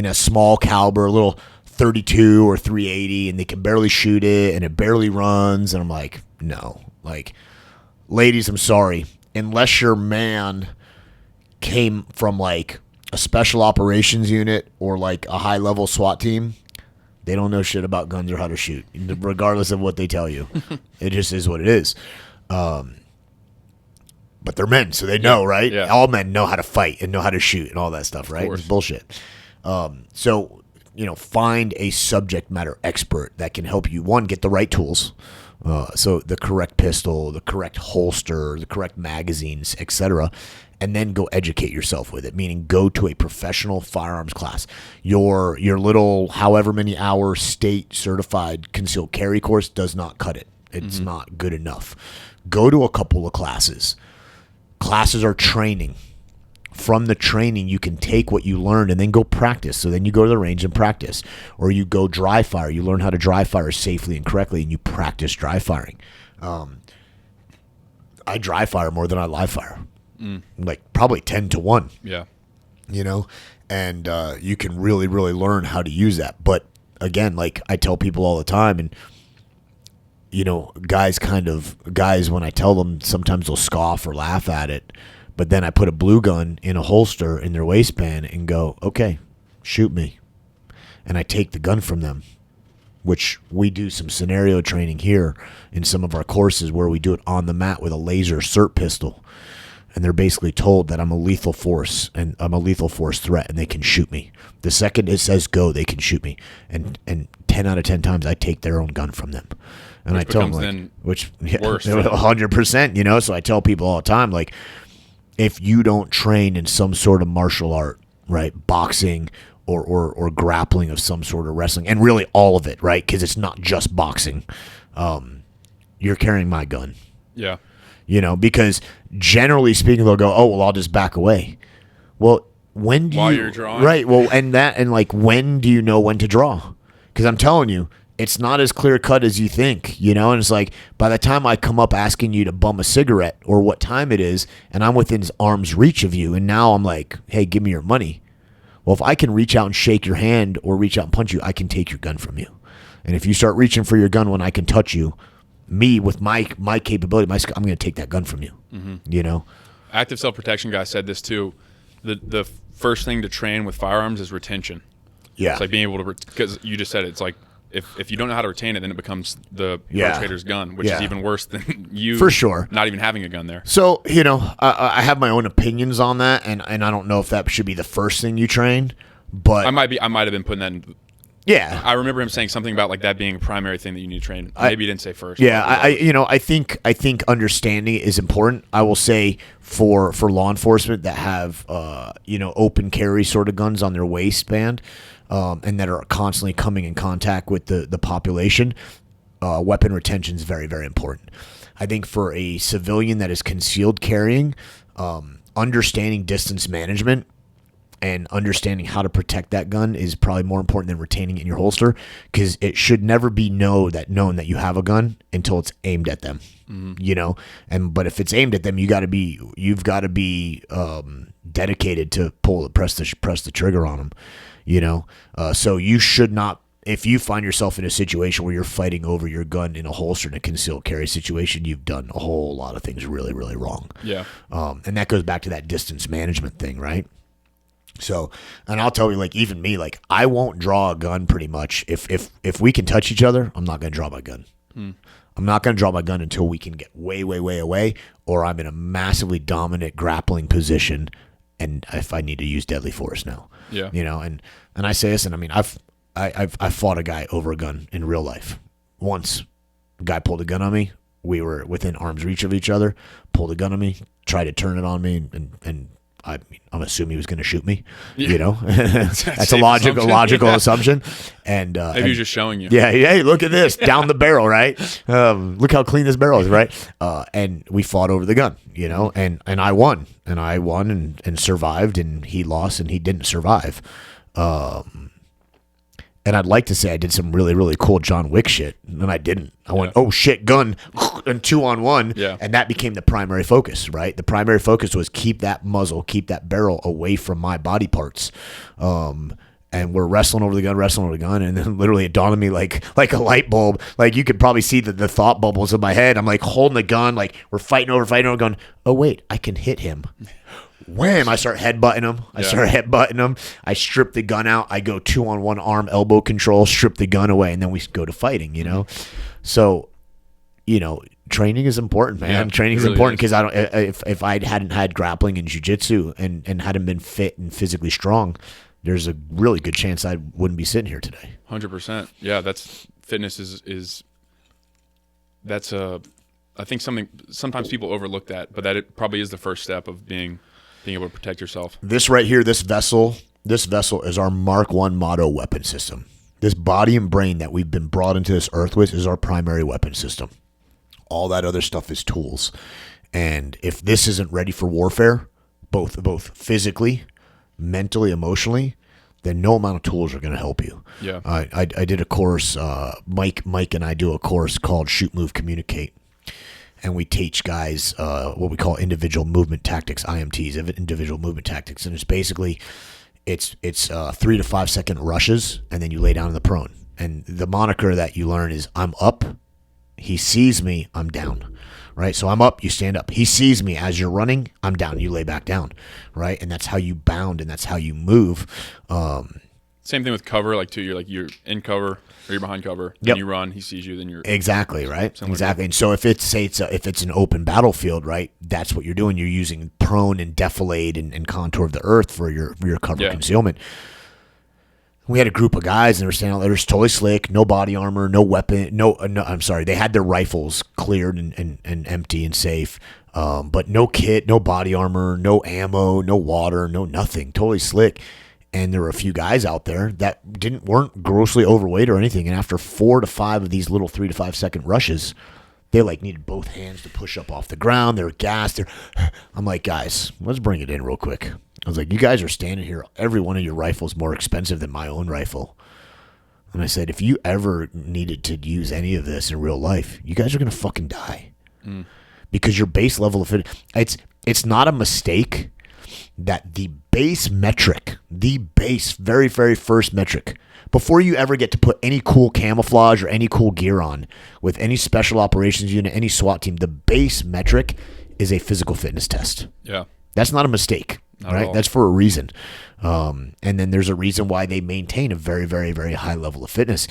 a small caliber, a little 32 or 380, and they can barely shoot it, and it barely runs, and I'm like, no. Like, ladies, I'm sorry. Unless your man came from, like, a special operations unit or, like, a high-level SWAT team, they don't know shit about guns or how to shoot, regardless of what they tell you. It just is what it is. But they're men, so they know, right? Yeah. All men know how to fight and know how to shoot and all that stuff, right? It's bullshit. So, find a subject matter expert that can help you, one, get the right tools. So the correct pistol, the correct holster, the correct magazines, etc., and then go educate yourself with it, meaning go to a professional firearms class. Your little however many hour state certified concealed carry course does not cut it. It's not good enough. Go to a couple of classes. Classes are training. from the training, you can take what you learned and then go practice. So then you go to the range and practice, or you go dry fire. You learn how to dry fire safely and correctly, and you practice dry firing. I dry fire more than I live fire, like probably 10 to 1. Yeah. And you can really, really learn how to use that. But again, like I tell people all the time, and guys, when I tell them, sometimes they'll scoff or laugh at it. But then I put a blue gun in a holster in their waistband and go, okay, shoot me. And I take the gun from them, which we do some scenario training here in some of our courses where we do it on the mat with a laser SIRT pistol. And they're basically told that I'm a lethal force and I'm a lethal force threat and they can shoot me. The second it says go, they can shoot me. And 10 out of 10 times I take their own gun from them. And which I tell them, worse 100%, So I tell people all the time, like, if you don't train in some sort of martial art, right, boxing or grappling of some sort of wrestling, and really all of it, right, because it's not just boxing, you're carrying my gun. Yeah. Because generally speaking, they'll go, oh, well, I'll just back away. Well, when do While you... you're drawing. Right, well, and when do you know when to draw? Because I'm telling you, it's not as clear cut as you think, and it's like by the time I come up asking you to bum a cigarette or what time it is, and I'm within arm's reach of you, and now I'm like, hey, give me your money. Well, if I can reach out and shake your hand or reach out and punch you, I can take your gun from you. And if you start reaching for your gun when I can touch you, me with my capability, I'm going to take that gun from you. Active self-protection guy said this too. The first thing to train with firearms is retention. Yeah. It's like being able to, because you just said it, it's like, if you don't know how to retain it, then it becomes the perpetrator's gun, which is even worse than you for sure not even having a gun there. So, I have my own opinions on that, and I don't know if that should be the first thing you train, but I might have been putting that in. Yeah. I remember him saying something about like that being a primary thing that you need to train. Maybe he didn't say first. Yeah, I think understanding is important. I will say for law enforcement that have open carry sort of guns on their waistband, and that are constantly coming in contact with the population, weapon retention is very, very important. I think for a civilian that is concealed carrying, understanding distance management and understanding how to protect that gun is probably more important than retaining it in your holster, because it should never be known that you have a gun until it's aimed at them. But if it's aimed at them, you've got to be dedicated to press the trigger on them. So you should not, if you find yourself in a situation where you're fighting over your gun in a holster in a concealed carry situation, you've done a whole lot of things really, really wrong. Yeah. And that goes back to that distance management thing, right? So, and I'll tell you, like, even me, like, I won't draw a gun pretty much. If we can touch each other, I'm not going to draw my gun. I'm not going to draw my gun until we can get way, way, way away, or I'm in a massively dominant grappling position, and if I need to use deadly force now. Yeah. And I say this, and I mean, I've fought a guy over a gun in real life. Once, a guy pulled a gun on me. We were within arm's reach of each other, pulled a gun on me, tried to turn it on me, and I'm assuming he was going to shoot me. Yeah. That's a logical assumption. And maybe he was just showing you. Yeah. Hey, look at this down the barrel, right? Look how clean this barrel is, right? And we fought over the gun, and I won, and survived, and he lost, and he didn't survive. And I'd like to say I did some really, really cool John Wick shit, and I didn't. I went, oh shit, gun, and 2-on-1, and that became the primary focus, right? The primary focus was keep that muzzle, keep that barrel away from my body parts. And we're wrestling over the gun, and then literally it dawned on me like a light bulb. Like you could probably see the thought bubbles in my head. I'm like holding the gun, like we're fighting over, going, oh wait, I can hit him. Wham! I start headbutting him. I strip the gun out. I go 2-on-1 arm elbow control, strip the gun away, and then we go to fighting, So, training is important, man. Yeah, training is really important because I don't. If I hadn't had grappling and jiu-jitsu and hadn't been fit and physically strong, there's a really good chance I wouldn't be sitting here today. 100%. Yeah, fitness is I think sometimes people overlook that, but that it probably is the first step of being able to protect yourself. This right here, this vessel is our Mark I Motto weapon system. This body and brain that we've been brought into this earth with is our primary weapon system. All that other stuff is tools. And if this isn't ready for warfare, both physically, mentally, emotionally, then no amount of tools are going to help you. Yeah. I did a course, Mike and I do a course called Shoot, Move, Communicate. And we teach guys what we call individual movement tactics, IMTs, individual movement tactics. And it's basically, it's 3 to 5 second rushes, and then you lay down in the prone. And the moniker that you learn is I'm up, he sees me, I'm down. Right? So I'm up, you stand up. He sees me as you're running, I'm down, you lay back down. Right? And that's how you bound, and that's how you move. Same thing with cover, like too. You're in cover or you're behind cover. Then you run, he sees you, then you're exactly right. Exactly. And so if it's an open battlefield, right, that's what you're doing. You're using prone and defilade and contour of the earth for your cover concealment. We had a group of guys and they were standing out there, just totally slick, no body armor, no weapon, no. I'm sorry, they had their rifles cleared and empty and safe, but no kit, no body armor, no ammo, no water, no nothing, totally slick. And there were a few guys out there that weren't grossly overweight or anything. And after 4 to 5 of these little 3 to 5 second rushes, they like needed both hands to push up off the ground. They were gassed. I'm like, guys, let's bring it in real quick. I was like, you guys are standing here. Every one of your rifles more expensive than my own rifle. And I said, if you ever needed to use any of this in real life, you guys are going to fucking die. Because your base level of it's not a mistake that the base metric, the base, very, very first metric, before you ever get to put any cool camouflage or any cool gear on with any special operations unit, any SWAT team, the base metric is a physical fitness test. Yeah. That's not a mistake, Not right? That's for a reason. And then there's a reason why they maintain a very, very, very high level of fitness,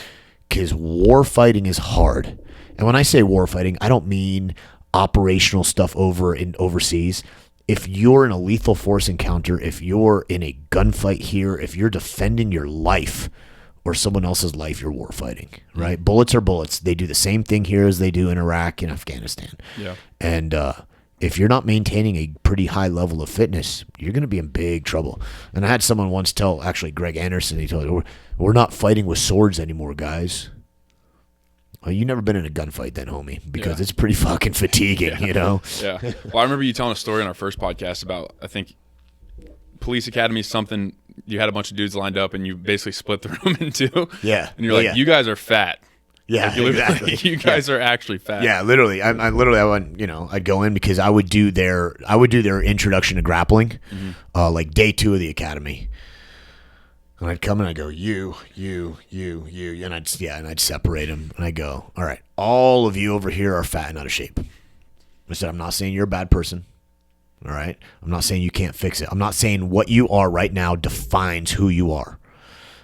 because war fighting is hard. And when I say war fighting, I don't mean operational stuff overseas. If you're in a lethal force encounter, if you're in a gunfight here, if you're defending your life or someone else's life, you're war fighting, right? Bullets are bullets. They do the same thing here as they do in Iraq and Afghanistan. Yeah. And if you're not maintaining a pretty high level of fitness, you're going to be in big trouble. And I had someone once tell, actually Greg Anderson, he told me, we're not fighting with swords anymore, guys. Well, you've never been in a gunfight then, homie, because it's pretty fucking fatiguing, you know? Yeah. Well, I remember you telling a story on our first podcast about, I think, police academy, something, you had a bunch of dudes lined up and you basically split the room in two. Yeah. And you're like, you guys are fat. Yeah, like, exactly. You guys are actually fat. Yeah, literally. I went, I'd go in because I would do their introduction to grappling, like day 2 of the academy. And I'd come and I'd go, you, and I'd separate them. And I'd go, all right, all of you over here are fat and out of shape. I said, I'm not saying you're a bad person. All right? I'm not saying you can't fix it. I'm not saying what you are right now defines who you are.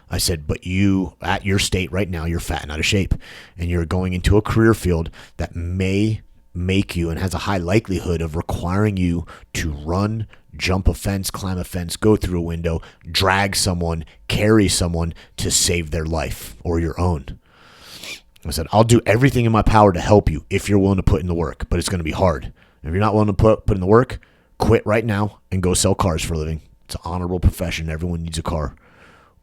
I said, but you, at your state right now, you're fat and out of shape. And you're going into a career field that may make you and has a high likelihood of requiring you to run, jump a fence, climb a fence, go through a window, drag someone, carry someone to save their life or your own. I said, I'll do everything in my power to help you if you're willing to put in the work, but it's going to be hard. If you're not willing to put in the work, quit right now and go sell cars for a living. It's an honorable profession. Everyone needs a car.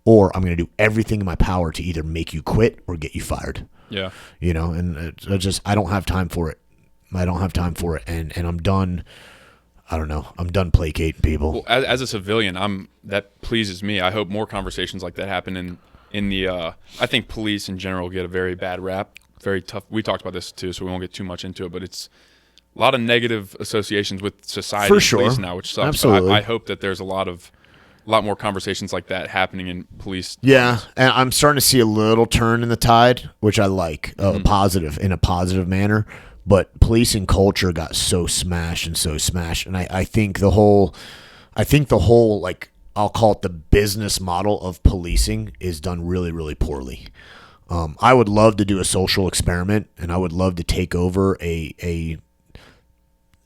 Or I'm going to do everything in my power to either make you quit or get you fired. Yeah. And I don't have time for it. I don't have time for it. And I'm done. I don't know. I'm done placating people. Well, as a civilian, that pleases me. I hope more conversations like that happen in the. I think police in general get a very bad rap, very tough. We talked about this too, so we won't get too much into it. But it's a lot of negative associations with society for and sure. Police now, which sucks. Absolutely. I hope that there's a lot more conversations like that happening in police. Yeah, and I'm starting to see a little turn in the tide, which I like, in a positive manner. But policing culture got so smashed, and I think the whole like, I'll call it the business model of policing is done really, really poorly. I would love to do a social experiment, and I would love to take over a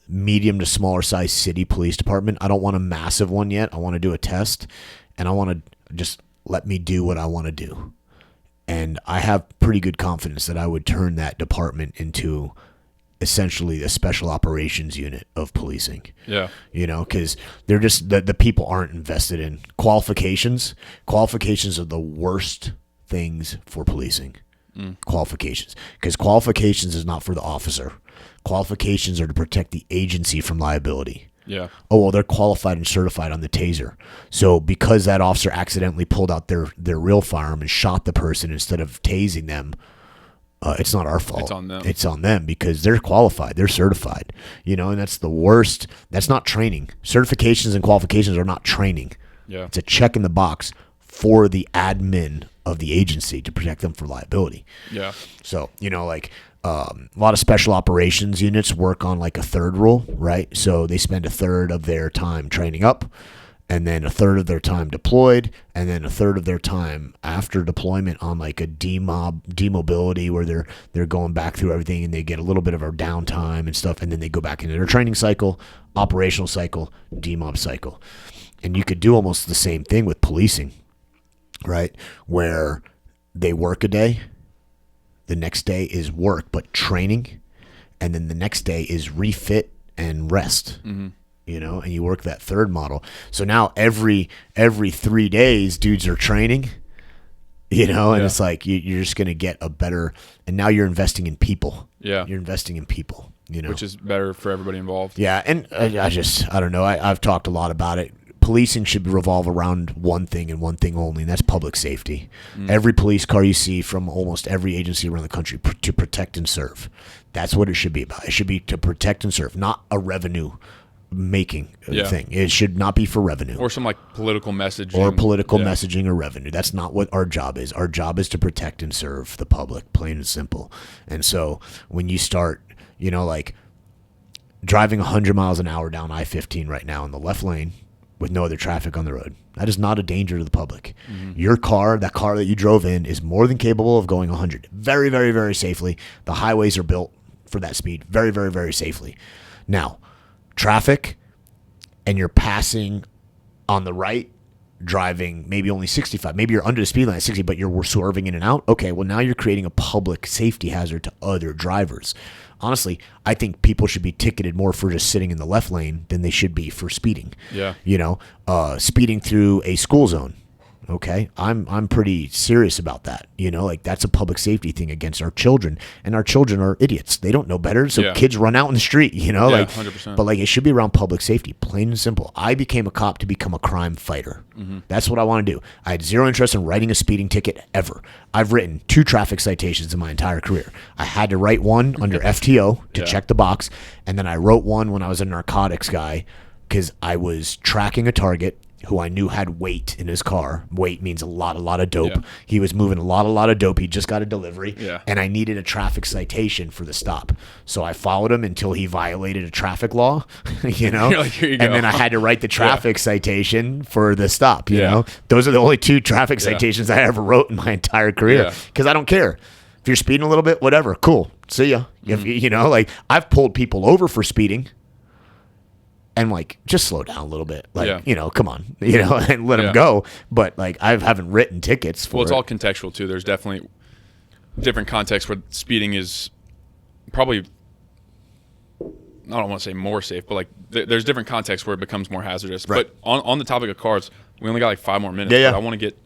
medium to smaller size city police department. I don't want a massive one yet. I want to do a test, and I want to just let me do what I want to do. And I have pretty good confidence that I would turn that department into essentially a special operations unit of policing. Yeah. Because they're just, the people aren't invested in qualifications. Qualifications are the worst things for policing. Qualifications. Because qualifications is not for the officer. Qualifications are to protect the agency from liability. Yeah. Oh, well, they're qualified and certified on the taser. So because that officer accidentally pulled out their real firearm and shot the person instead of tasing them, it's not our fault. It's on them. It's on them because they're qualified. They're certified. And that's the worst. That's not training. Certifications and qualifications are not training. Yeah. It's a check in the box for the admin of the agency to protect them from liability. Yeah. So, a lot of special operations units work on like a third rule, right? So they spend a third of their time training up, and then a third of their time deployed, and then a third of their time after deployment on like a demobility where they're going back through everything and they get a little bit of our downtime and stuff, and then they go back into their training cycle, operational cycle, demob cycle. And you could do almost the same thing with policing, right? Where they work a day, the next day is work but training, and then the next day is refit and rest. Mm-hmm. And you work that third model. So now every 3 days, dudes are training, and it's like you're just going to get a better, and now you're investing in people. Yeah. You're investing in people, Which is better for everybody involved. Yeah, and I don't know. I've talked a lot about it. Policing should revolve around one thing and one thing only, and that's public safety. Every police car you see from almost every agency around the country to protect and serve. That's what it should be about. It should be to protect and serve, not a revenue making thing. It should not be for revenue or some like political messaging messaging or revenue. That's not what our job is. Our job is to protect and serve the public, plain and simple. And so when you start like driving 100 miles an hour down I-15 right now in the left lane with no other traffic on the road, that is not a danger to the public. Your car, that car that you drove in, is more than capable of going 100 very, very, very safely. The highways are built for that speed very, very, very safely. Now, traffic, and you're passing on the right, driving maybe only 65. Maybe you're under the speed line at 60, but you're swerving in and out. Okay, well, now you're creating a public safety hazard to other drivers. Honestly, I think people should be ticketed more for just sitting in the left lane than they should be for speeding. Yeah. Speeding through a school zone. Okay, I'm pretty serious about that. That's a public safety thing against our children, and our children are idiots. They don't know better, so kids run out in the street. 100%. But it should be around public safety, plain and simple. I became a cop to become a crime fighter. Mm-hmm. That's what I want to do. I had zero interest in writing a speeding ticket ever. I've written 2 traffic citations in my entire career. I had to write one under FTO to check the box, and then I wrote one when I was a narcotics guy because I was tracking a target who I knew had weight in his car. Weight means a lot of dope. Yeah. He was moving a lot of dope. He just got a delivery, and I needed a traffic citation for the stop. So I followed him until he violated a traffic law, You're like, here you go. And then I had to write the traffic citation for the stop, you know? Those are the only 2 traffic citations I ever wrote in my entire career because I don't care. If you're speeding a little bit, whatever, cool. See ya. If, I've pulled people over for speeding. And just slow down a little bit, come on, and let them go. But I haven't written tickets for. Well, it's all contextual too. There's definitely different contexts where speeding is probably, I don't want to say more safe, but there's different contexts where it becomes more hazardous. Right. But on the topic of cars, we only got 5 more minutes. Yeah. But I want to get.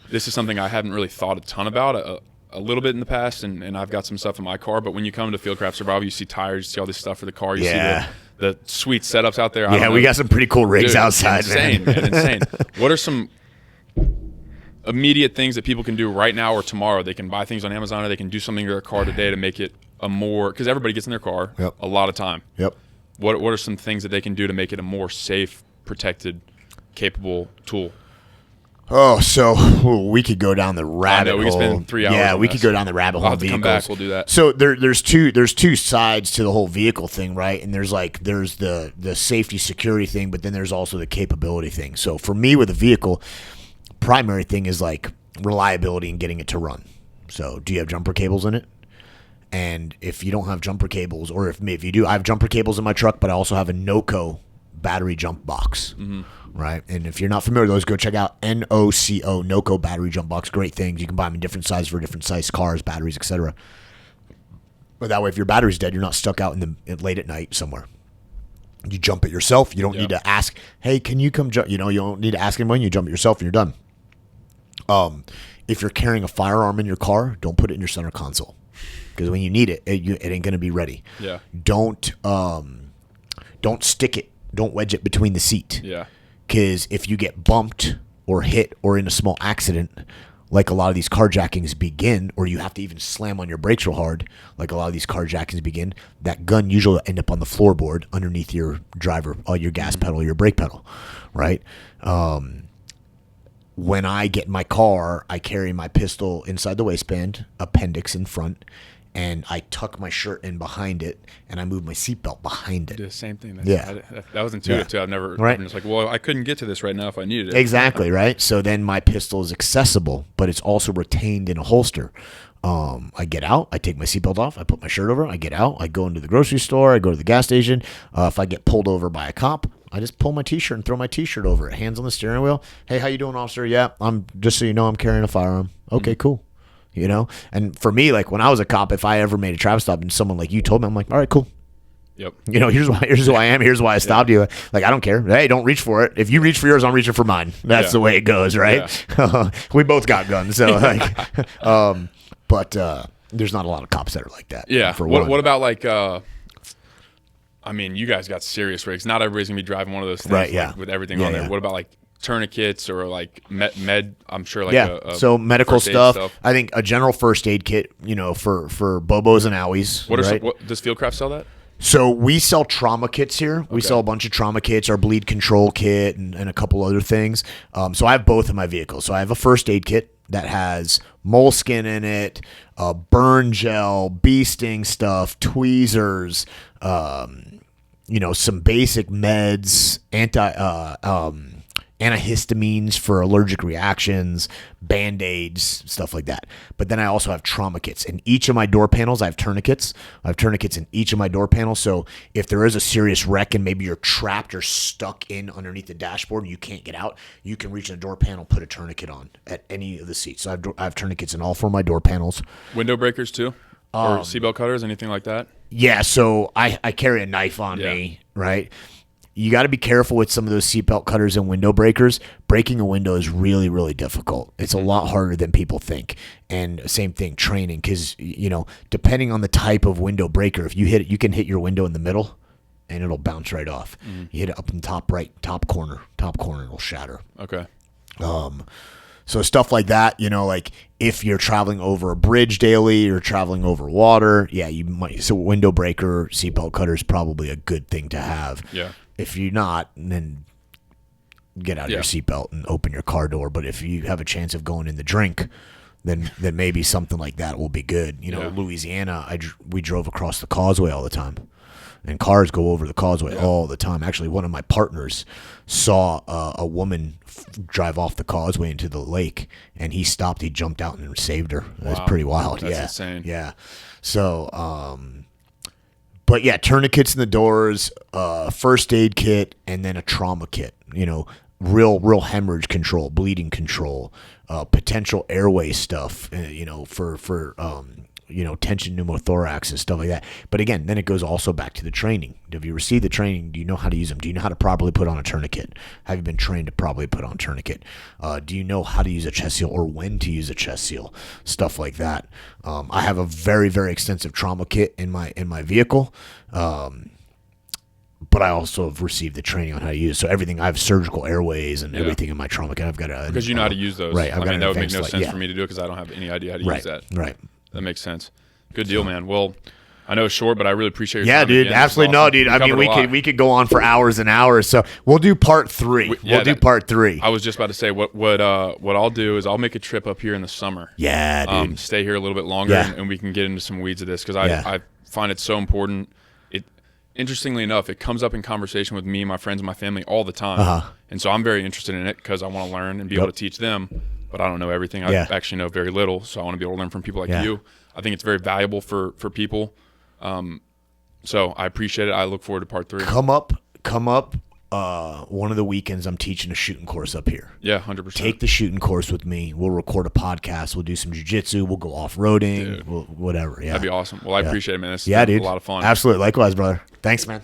This is something I haven't really thought a ton about. A little bit in the past, and I've got some stuff in my car. But when you come to Fieldcraft Survival, you see tires, you see all this stuff for the car. You see the sweet setups out there. Yeah, we got some pretty cool rigs outside, insane, man. Insane. What are some immediate things that people can do right now or tomorrow? They can buy things on Amazon, or they can do something to their car today to make it a more, because everybody gets in their car a lot of time. Yep. What are some things that they can do to make it a more safe, protected, capable tool? Oh, so we could go down the rabbit hole. We could spend 3 hours. Yeah, we could go down the rabbit hole. We'll have to come back. We'll do that. So there's two sides to the whole vehicle thing, right? And there's the safety security thing, but then there's also the capability thing. So for me with a vehicle, primary thing is reliability and getting it to run. So do you have jumper cables in it? And if you don't have jumper cables, or if you do, I have jumper cables in my truck, but I also have a NOCO battery jump box. Mm-hmm. Right, and if you're not familiar with those, go check out NOCO battery jump box. Great things. You can buy them in different sizes for different size cars, batteries, etc. But that way, if your battery's dead, you're not stuck out late at night somewhere. You jump it yourself. You don't need to ask, "Hey, can you come jump?" You don't need to ask anyone. You jump it yourself, and you're done. If you're carrying a firearm in your car, don't put it in your center console, because when you need it, it ain't going to be ready. Yeah. Don't stick it don't wedge it between the seat. Yeah. Because if you get bumped or hit or in a small accident, like a lot of these carjackings begin, or you have to even slam on your brakes real hard, like a lot of these carjackings begin, that gun usually will end up on the floorboard underneath your driver, your gas pedal, your brake pedal, right? When I get in my car, I carry my pistol inside the waistband, appendix in front, and I tuck my shirt in behind it, and I move my seatbelt behind it. Do the same thing. That was intuitive too. I've never. Right. I'm just like, well, I couldn't get to this right now if I needed it. Exactly, right? So then my pistol is accessible, but it's also retained in a holster. I get out, I take my seatbelt off, I put my shirt over, I get out, I go into the grocery store, I go to the gas station. If I get pulled over by a cop, I just pull my T-shirt and throw my T-shirt over it. Hands on the steering wheel. Hey, how you doing, officer? Yeah, I'm just so you know, I'm carrying a firearm. Okay, cool. You know, and for me, like when I was a cop, if I ever made a traffic stop and someone like you told me, I'm like, all right, cool. Yep. You know, here's who I am. Here's why I stopped you. Like, I don't care. Hey, don't reach for it. If you reach for yours, I'm reaching for mine. That's the way it goes, right? Yeah. We both got guns, so like, but there's not a lot of cops that are like that. Yeah. For what about like? I mean, you guys got serious rigs. Not everybody's gonna be driving one of those things, right? Yeah. Like, with everything on there. What about like tourniquets or like med? I'm sure like so medical stuff. I think a general first aid kit, you know, for bobos and owies. What does Fieldcraft sell that? So we sell trauma kits here. We sell a bunch of trauma kits, our bleed control kit, and a couple other things. So I have both in my vehicle. So I have a first aid kit that has moleskin in it, burn gel, bee sting stuff, tweezers, you know, some basic meds, antihistamines for allergic reactions, Band-Aids, stuff like that. But then I also have trauma kits. In each of my door panels, I have tourniquets. I have tourniquets in each of my door panels. So if there is a serious wreck and maybe you're trapped or stuck in underneath the dashboard and you can't get out, you can reach in the door panel, put a tourniquet on at any of the seats. So I have tourniquets in all four of my door panels. Window breakers too? Or seatbelt cutters, anything like that? Yeah, so I carry a knife on me, right? You got to be careful with some of those seatbelt cutters and window breakers. Breaking a window is really, really difficult. It's a lot harder than people think. And same thing, training, because, you know, depending on the type of window breaker, if you hit it, you can hit your window in the middle and it'll bounce right off. You hit it up in the top right, top corner, it'll shatter. Okay. So stuff like that, you know, like if you're traveling over a bridge daily or traveling over water, you might. So window breaker, seatbelt cutter is probably a good thing to have. Yeah. If you're not, then get out of your seatbelt and open your car door. But if you have a chance of going in the drink, then maybe something like that will be good. You know, Louisiana, we drove across the causeway all the time. And cars go over the causeway all the time. Actually, one of my partners saw a woman drive off the causeway into the lake, and he stopped. He jumped out and saved her. That's pretty wild. That's insane. Yeah. So, but yeah, tourniquets in the doors, first aid kit, and then a trauma kit. You know, real hemorrhage control, bleeding control, potential airway stuff. You know, for you know, tension pneumothorax and stuff like that. But again, then it goes also back to the training. Have you received the training? Do you know how to use them? Do you know how to properly put on a tourniquet? Have you been trained to properly put on a tourniquet? Do you know how to use a chest seal or when to use a chest seal? Stuff like that. I have a very, very extensive trauma kit in my vehicle. But I also have received the training on how to use it. So everything, I have surgical airways and everything in my trauma kit. I've got a... Because you know how to use those. Right. I mean, that would make no sense for me to do it because I don't have any idea how to use that. Right. That makes sense. Good deal, man. Well, I know it's short, but I really appreciate your time. Yeah, dude. Again. Absolutely. Awesome. No, dude. I mean, we could go on for hours and hours. So we'll do part 3. We'll do part 3. I was just about to say what I'll do is I'll make a trip up here in the summer. Yeah, dude. Stay here a little bit longer and we can get into some weeds of this because I find it so important. Interestingly enough, it comes up in conversation with me, my friends, and my family all the time. And so I'm very interested in it because I want to learn and be able to teach them. But I don't know everything. I actually know very little, so I want to be able to learn from people like you. I think it's very valuable for people. So I appreciate it. I look forward to part 3. Come up. One of the weekends I'm teaching a shooting course up here. Yeah, 100%. Take the shooting course with me. We'll record a podcast. We'll do some jiu-jitsu. We'll go off-roading. Whatever. Yeah. That'd be awesome. Well, I appreciate it, man. This dude. a lot of fun. Absolutely. Likewise, brother. Thanks, man.